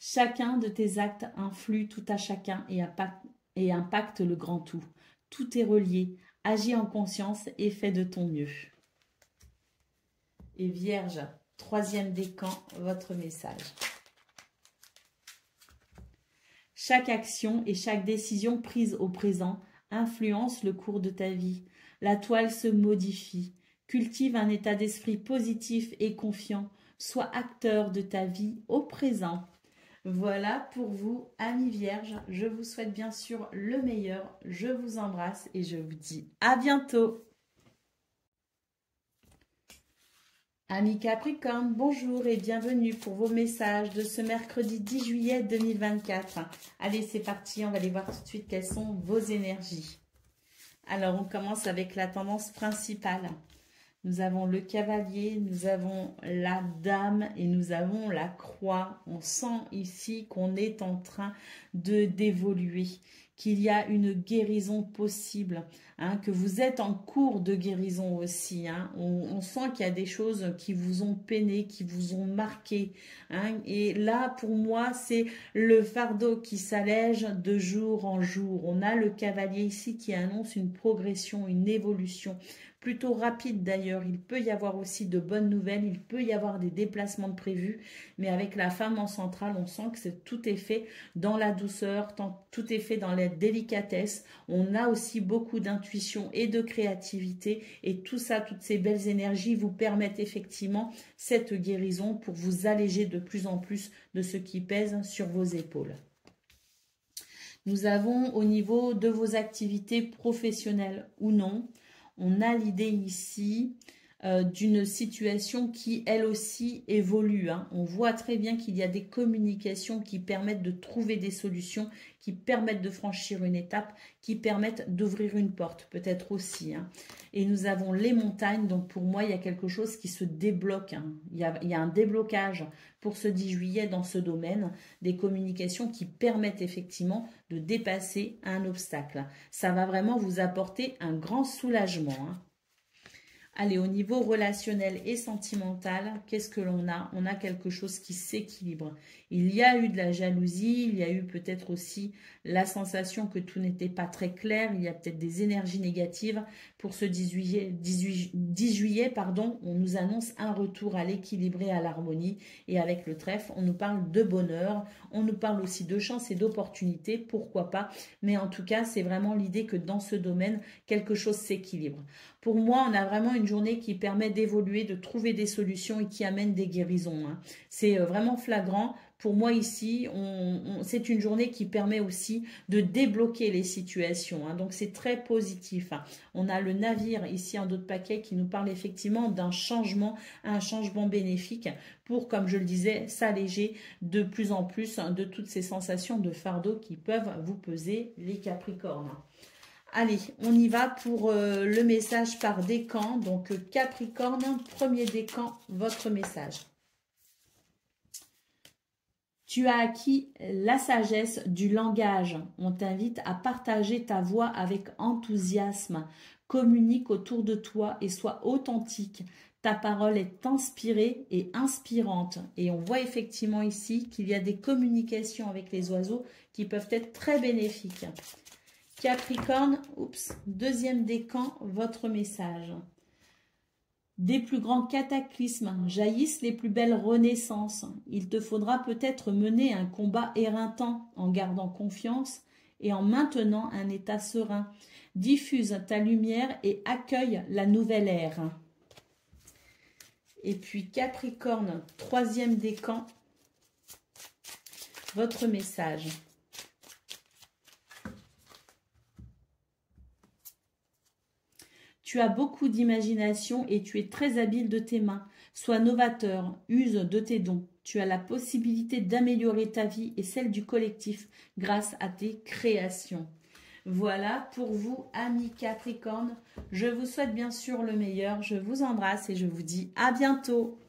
S1: Chacun de tes actes influe tout à chacun et impacte le grand tout. Tout est relié. Agis en conscience et fais de ton mieux. Et Vierge, troisième décan, votre message. Chaque action et chaque décision prise au présent influence le cours de ta vie. La toile se modifie. Cultive un état d'esprit positif et confiant. Sois acteur de ta vie au présent. Voilà pour vous, amis vierges. Je vous souhaite bien sûr le meilleur. Je vous embrasse et je vous dis à bientôt. Amis Capricorne, bonjour et bienvenue pour vos messages de ce mercredi 10 juillet 2024. Allez, c'est parti, on va aller voir tout de suite quelles sont vos énergies. Alors, on commence avec la tendance principale. Nous avons le cavalier, nous avons la dame et nous avons la croix. On sent ici qu'on est en train d'évoluer, qu'il y a une guérison possible, hein, que vous êtes en cours de guérison aussi. Hein. On sent qu'il y a des choses qui vous ont peiné, qui vous ont marqué. Hein. Et là, pour moi, c'est le fardeau qui s'allège de jour en jour. On a le cavalier ici qui annonce une progression, une évolution. Plutôt rapide d'ailleurs, il peut y avoir aussi de bonnes nouvelles, il peut y avoir des déplacements de prévus, mais avec la femme en centrale, on sent que tout est fait dans la douceur, tout est fait dans la délicatesse. On a aussi beaucoup d'intuition et de créativité, et tout ça, toutes ces belles énergies vous permettent effectivement cette guérison pour vous alléger de plus en plus de ce qui pèse sur vos épaules. Nous avons au niveau de vos activités professionnelles ou non, on a l'idée ici d'une situation qui, elle aussi, évolue. Hein. On voit très bien qu'il y a des communications qui permettent de trouver des solutions, qui permettent de franchir une étape, qui permettent d'ouvrir une porte, peut-être aussi. Hein. Et nous avons les montagnes, donc pour moi, il y a quelque chose qui se débloque. Hein. Il y a un déblocage pour ce 10 juillet dans ce domaine, des communications qui permettent effectivement de dépasser un obstacle. Ça va vraiment vous apporter un grand soulagement. Hein. Allez, au niveau relationnel et sentimental, qu'est-ce que l'on a? On a quelque chose qui s'équilibre. Il y a eu de la jalousie, il y a eu peut-être aussi la sensation que tout n'était pas très clair, il y a peut-être des énergies négatives. Pour ce 10 juillet, pardon, on nous annonce un retour à l'équilibre et à l'harmonie. Et avec le trèfle, on nous parle de bonheur, on nous parle aussi de chance et d'opportunités, pourquoi pas. Mais en tout cas, c'est vraiment l'idée que dans ce domaine, quelque chose s'équilibre. Pour moi, on a vraiment une journée qui permet d'évoluer, de trouver des solutions et qui amène des guérisons. Hein. C'est vraiment flagrant. Pour moi ici, c'est une journée qui permet aussi de débloquer les situations. Hein. Donc c'est très positif. Hein. On a le navire ici en dos de paquet qui nous parle effectivement d'un changement, un changement bénéfique pour, comme je le disais, s'alléger de plus en plus de toutes ces sensations de fardeau qui peuvent vous peser, les Capricornes. Allez, on y va pour le message par décan. Donc, Capricorne, premier décan, votre message. Tu as acquis la sagesse du langage. On t'invite à partager ta voix avec enthousiasme. Communique autour de toi et sois authentique. Ta parole est inspirée et inspirante. Et on voit effectivement ici qu'il y a des communications avec les oiseaux qui peuvent être très bénéfiques. Capricorne, deuxième décan, votre message. Des plus grands cataclysmes jaillissent les plus belles renaissances. Il te faudra peut-être mener un combat éreintant en gardant confiance et en maintenant un état serein. Diffuse ta lumière et accueille la nouvelle ère. Et puis Capricorne, troisième décan, votre message. Tu as beaucoup d'imagination et tu es très habile de tes mains. Sois novateur, use de tes dons. Tu as la possibilité d'améliorer ta vie et celle du collectif grâce à tes créations. Voilà pour vous, amis Capricorne. Je vous souhaite bien sûr le meilleur. Je vous embrasse et je vous dis à bientôt.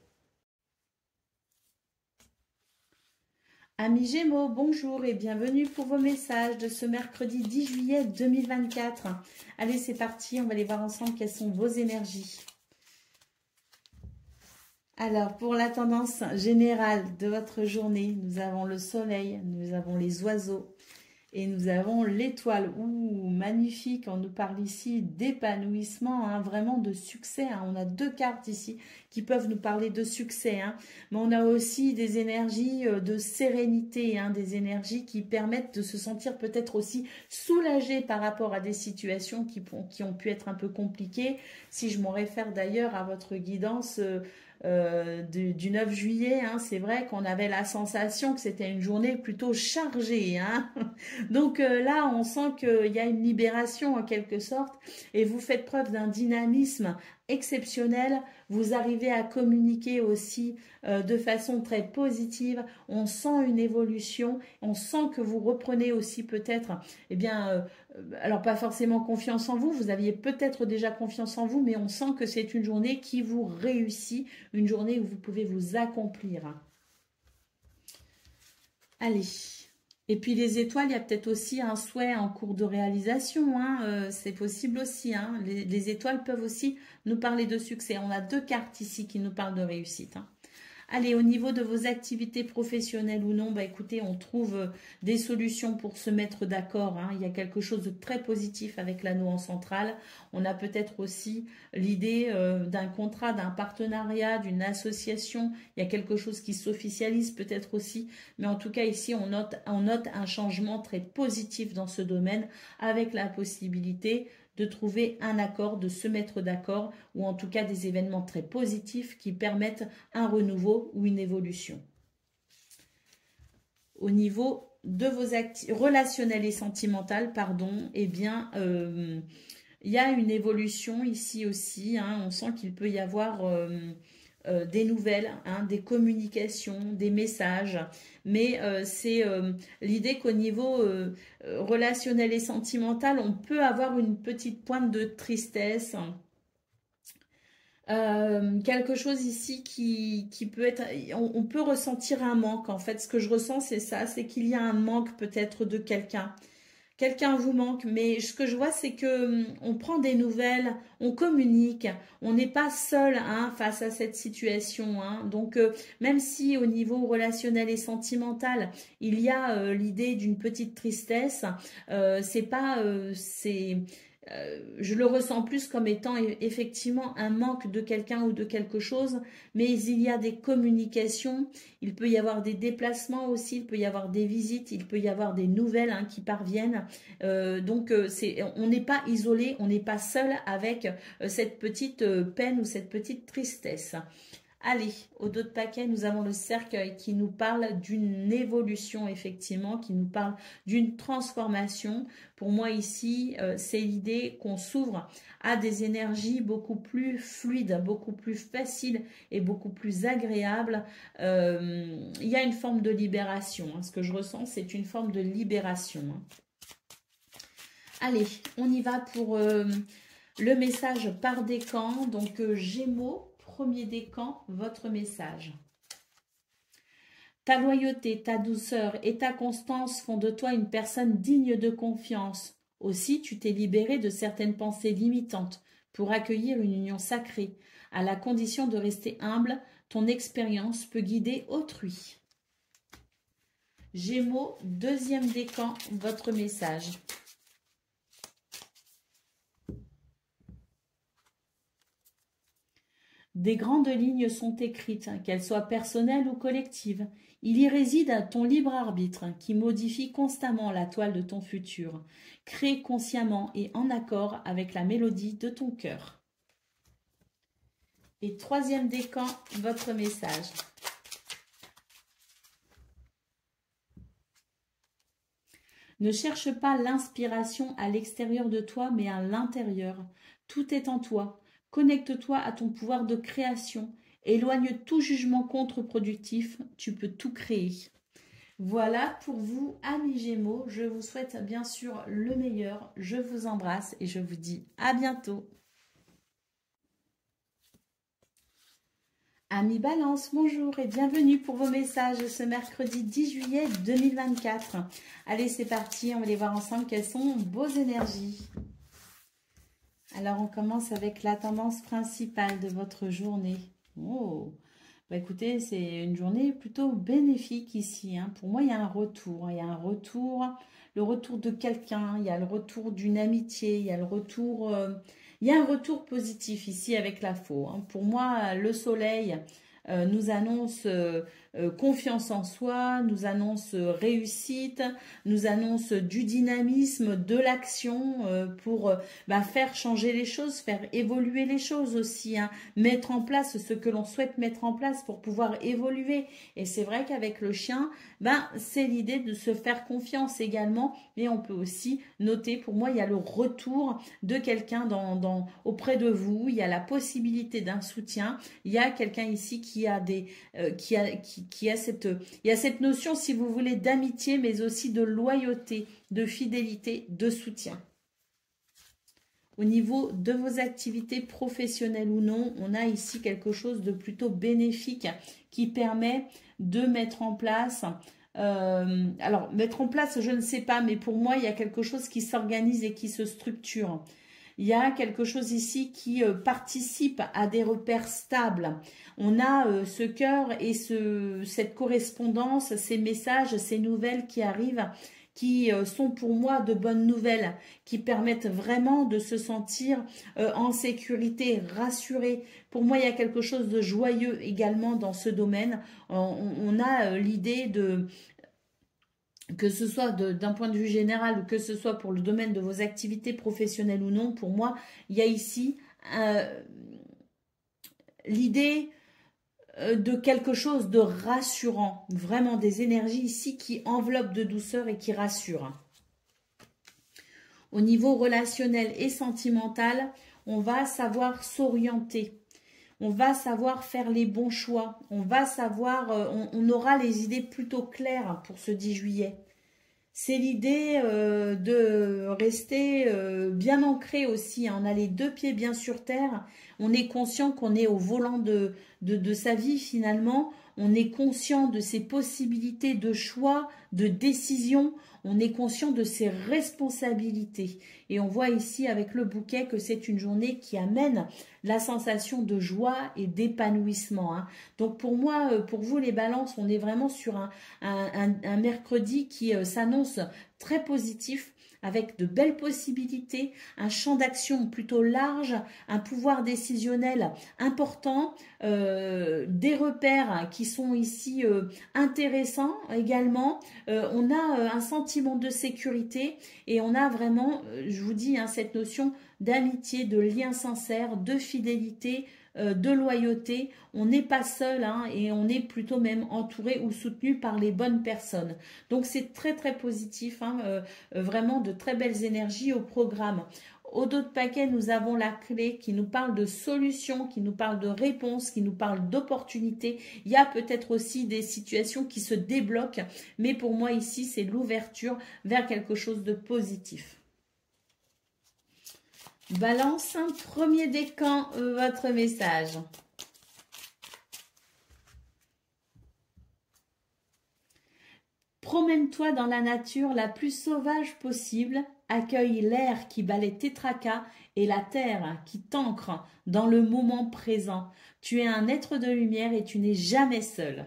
S1: Amis Gémeaux, bonjour et bienvenue pour vos messages de ce mercredi 10 juillet 2024. Allez, c'est parti, on va aller voir ensemble quelles sont vos énergies. Alors, pour la tendance générale de votre journée, nous avons le soleil, nous avons les oiseaux et nous avons l'étoile. Ouh, magnifique, on nous parle ici d'épanouissement, hein, vraiment de succès. Hein. On a deux cartes ici qui peuvent nous parler de succès, hein. Mais on a aussi des énergies de sérénité, hein, des énergies qui permettent de se sentir peut-être aussi soulagé par rapport à des situations qui ont pu être un peu compliquées. Si je m'en réfère d'ailleurs à votre guidance du 9 juillet, hein, c'est vrai qu'on avait la sensation que c'était une journée plutôt chargée. Hein. Donc là, on sent qu'il y a une libération en quelque sorte et vous faites preuve d'un dynamisme exceptionnel. Vous arrivez à communiquer aussi de façon très positive. On sent une évolution. On sent que vous reprenez aussi peut-être, eh bien, alors pas forcément confiance en vous. Vous aviez peut-être déjà confiance en vous, mais on sent que c'est une journée qui vous réussit. Une journée où vous pouvez vous accomplir. Allez. Et puis les étoiles, il y a peut-être aussi un souhait en cours de réalisation, hein, c'est possible aussi. Hein. Les étoiles peuvent aussi nous parler de succès. On a 2 cartes ici qui nous parlent de réussite. Hein. Allez, au niveau de vos activités professionnelles ou non, bah écoutez, on trouve des solutions pour se mettre d'accord. Hein. Il y a quelque chose de très positif avec l'anneau en centrale. On a peut-être aussi l'idée d'un contrat, d'un partenariat, d'une association. Il y a quelque chose qui s'officialise peut-être aussi. Mais en tout cas, ici, on note un changement très positif dans ce domaine avec la possibilité de trouver un accord, de se mettre d'accord, ou en tout cas des événements très positifs qui permettent un renouveau ou une évolution. Au niveau de vos relationnelles et sentimentales, pardon, eh bien, il y a une évolution ici aussi. Hein, on sent qu'il peut y avoir des nouvelles, hein, des communications, des messages, mais c'est l'idée qu'au niveau relationnel et sentimental, on peut avoir une petite pointe de tristesse, quelque chose ici qui peut être, on peut ressentir un manque. En fait, ce que je ressens, c'est ça, c'est qu'il y a un manque peut-être de quelqu'un. Quelqu'un vous manque, mais ce que je vois, c'est que on prend des nouvelles, on communique, on n'est pas seul hein, face à cette situation. Hein. Donc, même si au niveau relationnel et sentimental, il y a l'idée d'une petite tristesse, c'est pas, je le ressens plus comme étant effectivement un manque de quelqu'un ou de quelque chose, mais il y a des communications, il peut y avoir des déplacements aussi, il peut y avoir des visites, il peut y avoir des nouvelles hein, qui parviennent. Donc, on n'est pas isolé, on n'est pas seul avec cette petite peine ou cette petite tristesse. Allez, au dos de paquet, nous avons le cercueil qui nous parle d'une évolution, effectivement, qui nous parle d'une transformation. Pour moi, ici, c'est l'idée qu'on s'ouvre à des énergies beaucoup plus fluides, beaucoup plus faciles et beaucoup plus agréables. Il y a une forme de libération. Hein. Ce que je ressens, c'est une forme de libération. Hein. Allez, on y va pour le message par décan. Donc, Gémeaux. Premier décan, votre message. Ta loyauté, ta douceur et ta constance font de toi une personne digne de confiance. Aussi, tu t'es libéré de certaines pensées limitantes pour accueillir une union sacrée. À la condition de rester humble, ton expérience peut guider autrui. Gémeaux, deuxième décan, votre message. Des grandes lignes sont écrites, qu'elles soient personnelles ou collectives. Il y réside ton libre arbitre qui modifie constamment la toile de ton futur. Crée consciemment et en accord avec la mélodie de ton cœur. Et troisième décan, votre message. Ne cherche pas l'inspiration à l'extérieur de toi, mais à l'intérieur. Tout est en toi. Connecte-toi à ton pouvoir de création. Éloigne tout jugement contre-productif. Tu peux tout créer. Voilà pour vous, amis Gémeaux. Je vous souhaite bien sûr le meilleur. Je vous embrasse et je vous dis à bientôt. Amis Balance, bonjour et bienvenue pour vos messages ce mercredi 10 juillet 2024. Allez, c'est parti. On va aller voir ensemble quelles sont vos énergies. Alors, on commence avec la tendance principale de votre journée. Oh, bah écoutez, c'est une journée plutôt bénéfique ici. Hein. Pour moi, il y a un retour. Il y a un retour, le retour de quelqu'un. Il y a le retour d'une amitié. Il y a le retour... il y a un retour positif ici avec la faux. Hein. Pour moi, le soleil nous annonce confiance en soi, nous annonce réussite, nous annonce du dynamisme, de l'action pour faire changer les choses, faire évoluer les choses aussi, hein, mettre en place ce que l'on souhaite mettre en place pour pouvoir évoluer. Et c'est vrai qu'avec le chien, c'est l'idée de se faire confiance également, mais on peut aussi noter, pour moi, il y a le retour de quelqu'un auprès de vous, il y a la possibilité d'un soutien, il y a quelqu'un ici qui a il y a cette notion, si vous voulez, d'amitié, mais aussi de loyauté, de fidélité, de soutien. Au niveau de vos activités professionnelles ou non, on a ici quelque chose de plutôt bénéfique qui permet de mettre en place. Alors, mettre en place, je ne sais pas, mais pour moi, il y a quelque chose qui s'organise et qui se structure. Il y a quelque chose ici qui participe à des repères stables. On a ce cœur et cette correspondance, ces messages, ces nouvelles qui arrivent, qui sont pour moi de bonnes nouvelles, qui permettent vraiment de se sentir en sécurité, rassuré. Pour moi, il y a quelque chose de joyeux également dans ce domaine. On a l'idée de... que ce soit d'un point de vue général ou que ce soit pour le domaine de vos activités professionnelles ou non, pour moi, il y a ici l'idée de quelque chose de rassurant, vraiment des énergies ici qui enveloppent de douceur et qui rassurent. Au niveau relationnel et sentimental, on va savoir s'orienter. On va savoir faire les bons choix. On va savoir, on aura les idées plutôt claires pour ce 10 juillet. C'est l'idée de rester bien ancré aussi. On a les deux pieds bien sur terre. On est conscient qu'on est au volant de sa vie finalement. On est conscient de ses possibilités de choix, de décision. On est conscient de ses responsabilités. Et on voit ici avec le bouquet que c'est une journée qui amène la sensation de joie et d'épanouissement. Hein. Donc pour moi, pour vous les balances, on est vraiment sur un mercredi qui s'annonce très positif, avec de belles possibilités, un champ d'action plutôt large, un pouvoir décisionnel important, des repères qui sont ici intéressants également. On a un sentiment de sécurité et on a vraiment, je vous dis, hein, cette notion d'amitié, de lien sincère, de fidélité, de loyauté. On n'est pas seul hein, et on est plutôt même entouré ou soutenu par les bonnes personnes. Donc c'est très très positif, hein, vraiment de très belles énergies au programme. Au dos de paquet, nous avons la clé qui nous parle de solutions, qui nous parle de réponses, qui nous parle d'opportunités. Il y a peut-être aussi des situations qui se débloquent, mais pour moi ici, c'est l'ouverture vers quelque chose de positif. Balance, premier décan, votre message. Promène-toi dans la nature la plus sauvage possible, accueille l'air qui balaie tes tracas et la terre qui t'ancre dans le moment présent. Tu es un être de lumière et tu n'es jamais seul.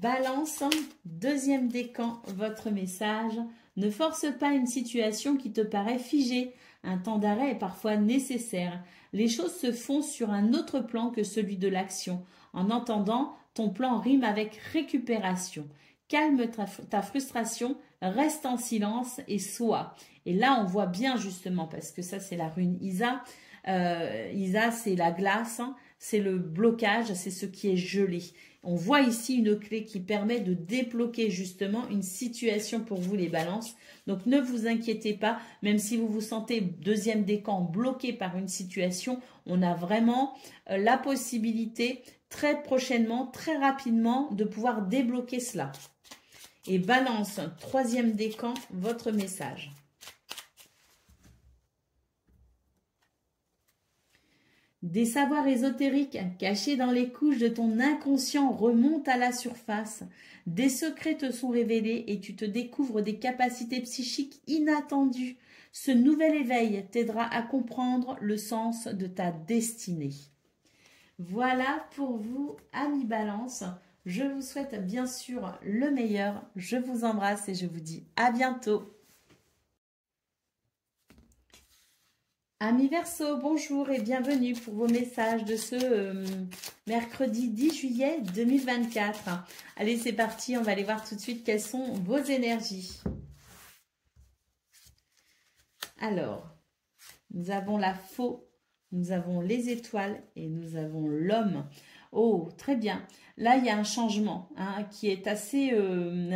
S1: Balance, deuxième décan, votre message. Ne force pas une situation qui te paraît figée. Un temps d'arrêt est parfois nécessaire. Les choses se font sur un autre plan que celui de l'action. En entendant, ton plan rime avec récupération. Calme ta frustration, reste en silence et sois. Et là, on voit bien justement, parce que ça, c'est la rune Isa. Isa, c'est la glace, hein, c'est le blocage, c'est ce qui est gelé. On voit ici une clé qui permet de débloquer justement une situation pour vous les balances. Donc ne vous inquiétez pas, même si vous vous sentez deuxième décan bloqué par une situation, on a vraiment la possibilité très prochainement, très rapidement de pouvoir débloquer cela. Et balance, troisième décan, votre message. Des savoirs ésotériques cachés dans les couches de ton inconscient remontent à la surface. Des secrets te sont révélés et tu te découvres des capacités psychiques inattendues. Ce nouvel éveil t'aidera à comprendre le sens de ta destinée. Voilà pour vous, amis Balance. Je vous souhaite bien sûr le meilleur. Je vous embrasse et je vous dis à bientôt. Amis Verseau, bonjour et bienvenue pour vos messages de ce mercredi 10 juillet 2024. Allez, c'est parti, on va aller voir tout de suite quelles sont vos énergies. Alors, nous avons la faux, nous avons les étoiles et nous avons l'homme. Oh, très bien. Là, il y a un changement qui est assez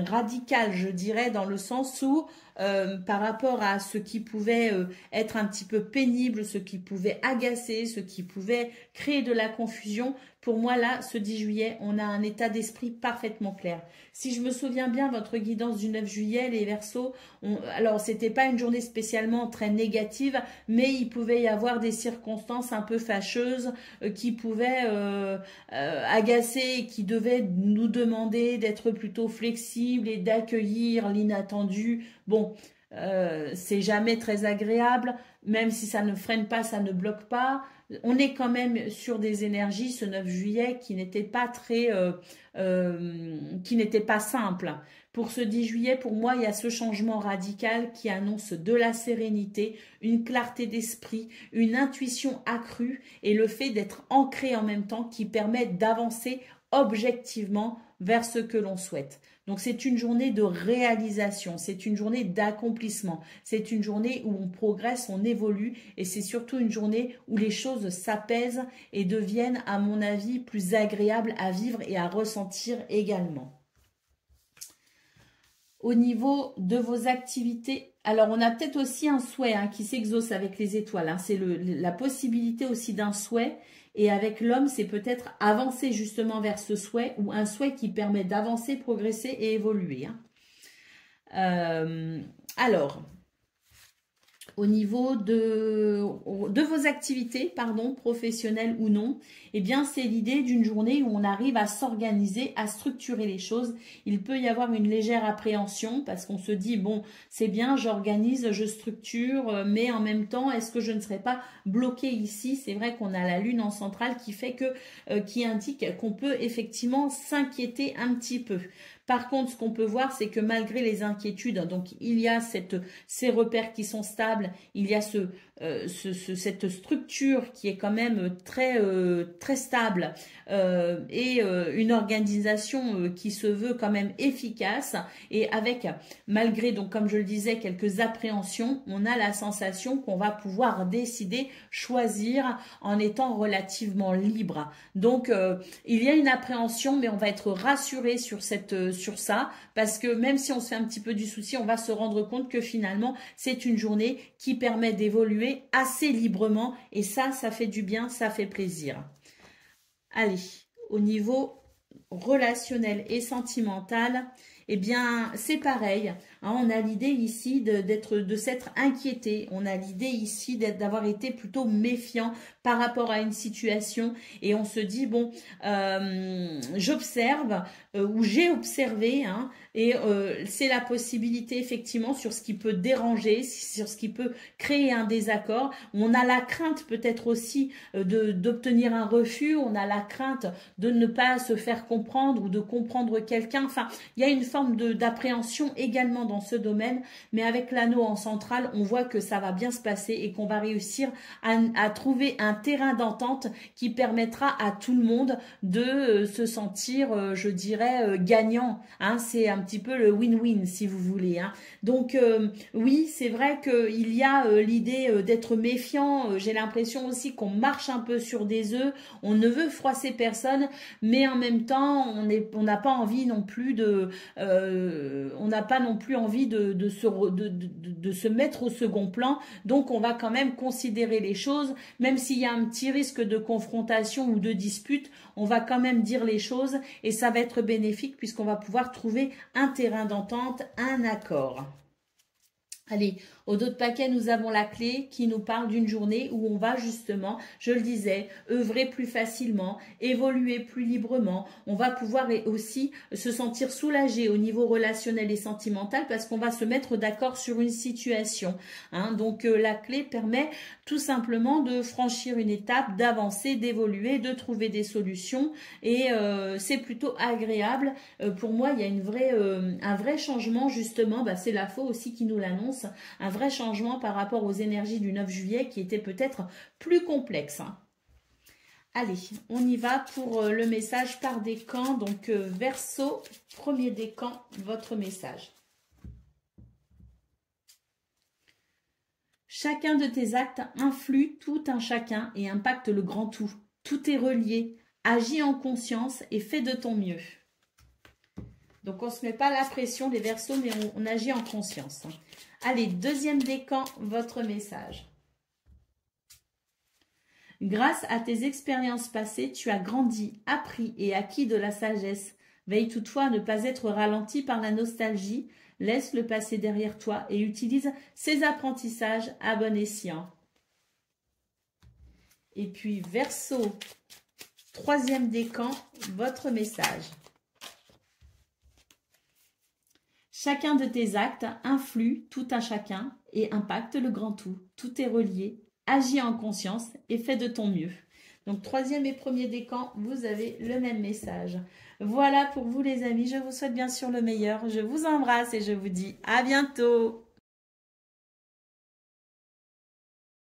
S1: radical, je dirais, dans le sens où, par rapport à ce qui pouvait être un petit peu pénible, ce qui pouvait agacer, ce qui pouvait créer de la confusion, pour moi, là, ce 10 juillet, on a un état d'esprit parfaitement clair. Si je me souviens bien, votre guidance du 9 juillet, les Verseaux, alors, c'était pas une journée spécialement très négative, mais il pouvait y avoir des circonstances un peu fâcheuses qui pouvaient agacer, qui devaient nous demander d'être plutôt flexibles et d'accueillir l'inattendu. Bon, c'est jamais très agréable, même si ça ne freine pas, ça ne bloque pas. On est quand même sur des énergies, ce 9 juillet, qui n'étaient pas qui n'étaient pas simples. Pour ce 10 juillet, pour moi, il y a ce changement radical qui annonce de la sérénité, une clarté d'esprit, une intuition accrue et le fait d'être ancré en même temps qui permet d'avancer objectivement vers ce que l'on souhaite. Donc c'est une journée de réalisation, c'est une journée d'accomplissement, c'est une journée où on progresse, on évolue et c'est surtout une journée où les choses s'apaisent et deviennent, à mon avis, plus agréables à vivre et à ressentir également. Au niveau de vos activités, alors on a peut-être aussi un souhait qui s'exauce avec les étoiles, c'est la possibilité aussi d'un souhait. Et avec l'homme, c'est peut-être avancer justement vers ce souhait ou un souhait qui permet d'avancer, progresser et évoluer. Alors, au niveau de vos activités, professionnelles ou non, eh bien, c'est l'idée d'une journée où on arrive à s'organiser, à structurer les choses. Il peut y avoir une légère appréhension parce qu'on se dit, bon, c'est bien, j'organise, je structure, mais en même temps, est-ce que je ne serai pas bloqué ici? C'est vrai qu'on a la lune en centrale qui indique qu'on peut effectivement s'inquiéter un petit peu. Par contre, ce qu'on peut voir, c'est que malgré les inquiétudes, donc il y a ces repères qui sont stables, il y a cette structure qui est quand même très stable et une organisation qui se veut quand même efficace et avec, malgré, donc comme je le disais, quelques appréhensions, on a la sensation qu'on va pouvoir décider, choisir en étant relativement libre. Donc, il y a une appréhension, mais on va être rassuré sur ça, parce que même si on se fait un petit peu du souci, on va se rendre compte que finalement, c'est une journée qui permet d'évoluer assez librement et ça fait du bien, ça fait plaisir. Allez, au niveau relationnel et sentimental, eh bien, c'est pareil. On a l'idée ici de s'être inquiété. On a l'idée ici d'avoir été plutôt méfiant par rapport à une situation. Et on se dit, bon, j'observe ou j'ai observé. Et c'est la possibilité, effectivement, sur ce qui peut déranger, sur ce qui peut créer un désaccord. On a la crainte peut-être aussi d'obtenir un refus. On a la crainte de ne pas se faire comprendre ou de comprendre quelqu'un. Enfin, il y a une forme d'appréhension également dans ce domaine, mais avec l'anneau en centrale, on voit que ça va bien se passer et qu'on va réussir à trouver un terrain d'entente qui permettra à tout le monde de se sentir, je dirais, gagnant. C'est un petit peu le win-win, si vous voulez. Donc, oui, c'est vrai qu'il y a l'idée d'être méfiant. J'ai l'impression aussi qu'on marche un peu sur des œufs. On ne veut froisser personne, mais en même temps, on n'a pas envie non plus on n'a pas non plus envie de se mettre au second plan. Donc, on va quand même considérer les choses, même s'il y a un petit risque de confrontation ou de dispute, on va quand même dire les choses et ça va être bénéfique puisqu'on va pouvoir trouver un terrain d'entente, un accord. Allez, au dos de paquet, nous avons la clé qui nous parle d'une journée où on va justement, je le disais, œuvrer plus facilement, évoluer plus librement. On va pouvoir aussi se sentir soulagé au niveau relationnel et sentimental parce qu'on va se mettre d'accord sur une situation. Donc, la clé permet tout simplement de franchir une étape, d'avancer, d'évoluer, de trouver des solutions et c'est plutôt agréable. Pour moi, il y a un vrai changement justement, c'est la faux aussi qui nous l'annonce. annonce un vrai changement par rapport aux énergies du 9 juillet qui étaient peut-être plus complexes. Allez, on y va pour le message par décan. Donc, Verseau, premier décan, votre message. Chacun de tes actes influe tout un chacun et impacte le grand tout. Tout est relié. Agis en conscience et fais de ton mieux. Donc, on ne se met pas la pression, les Verseaux, mais on agit en conscience. Allez, deuxième décan, votre message. Grâce à tes expériences passées, tu as grandi, appris et acquis de la sagesse. Veille toutefois à ne pas être ralenti par la nostalgie. Laisse le passé derrière toi et utilise ces apprentissages à bon escient. Et puis, Verseau, troisième décan, votre message. Chacun de tes actes influe tout un chacun et impacte le grand tout. Tout est relié. Agis en conscience et fais de ton mieux. Donc, troisième et premier décan, vous avez le même message. Voilà pour vous les amis. Je vous souhaite bien sûr le meilleur. Je vous embrasse et je vous dis à bientôt.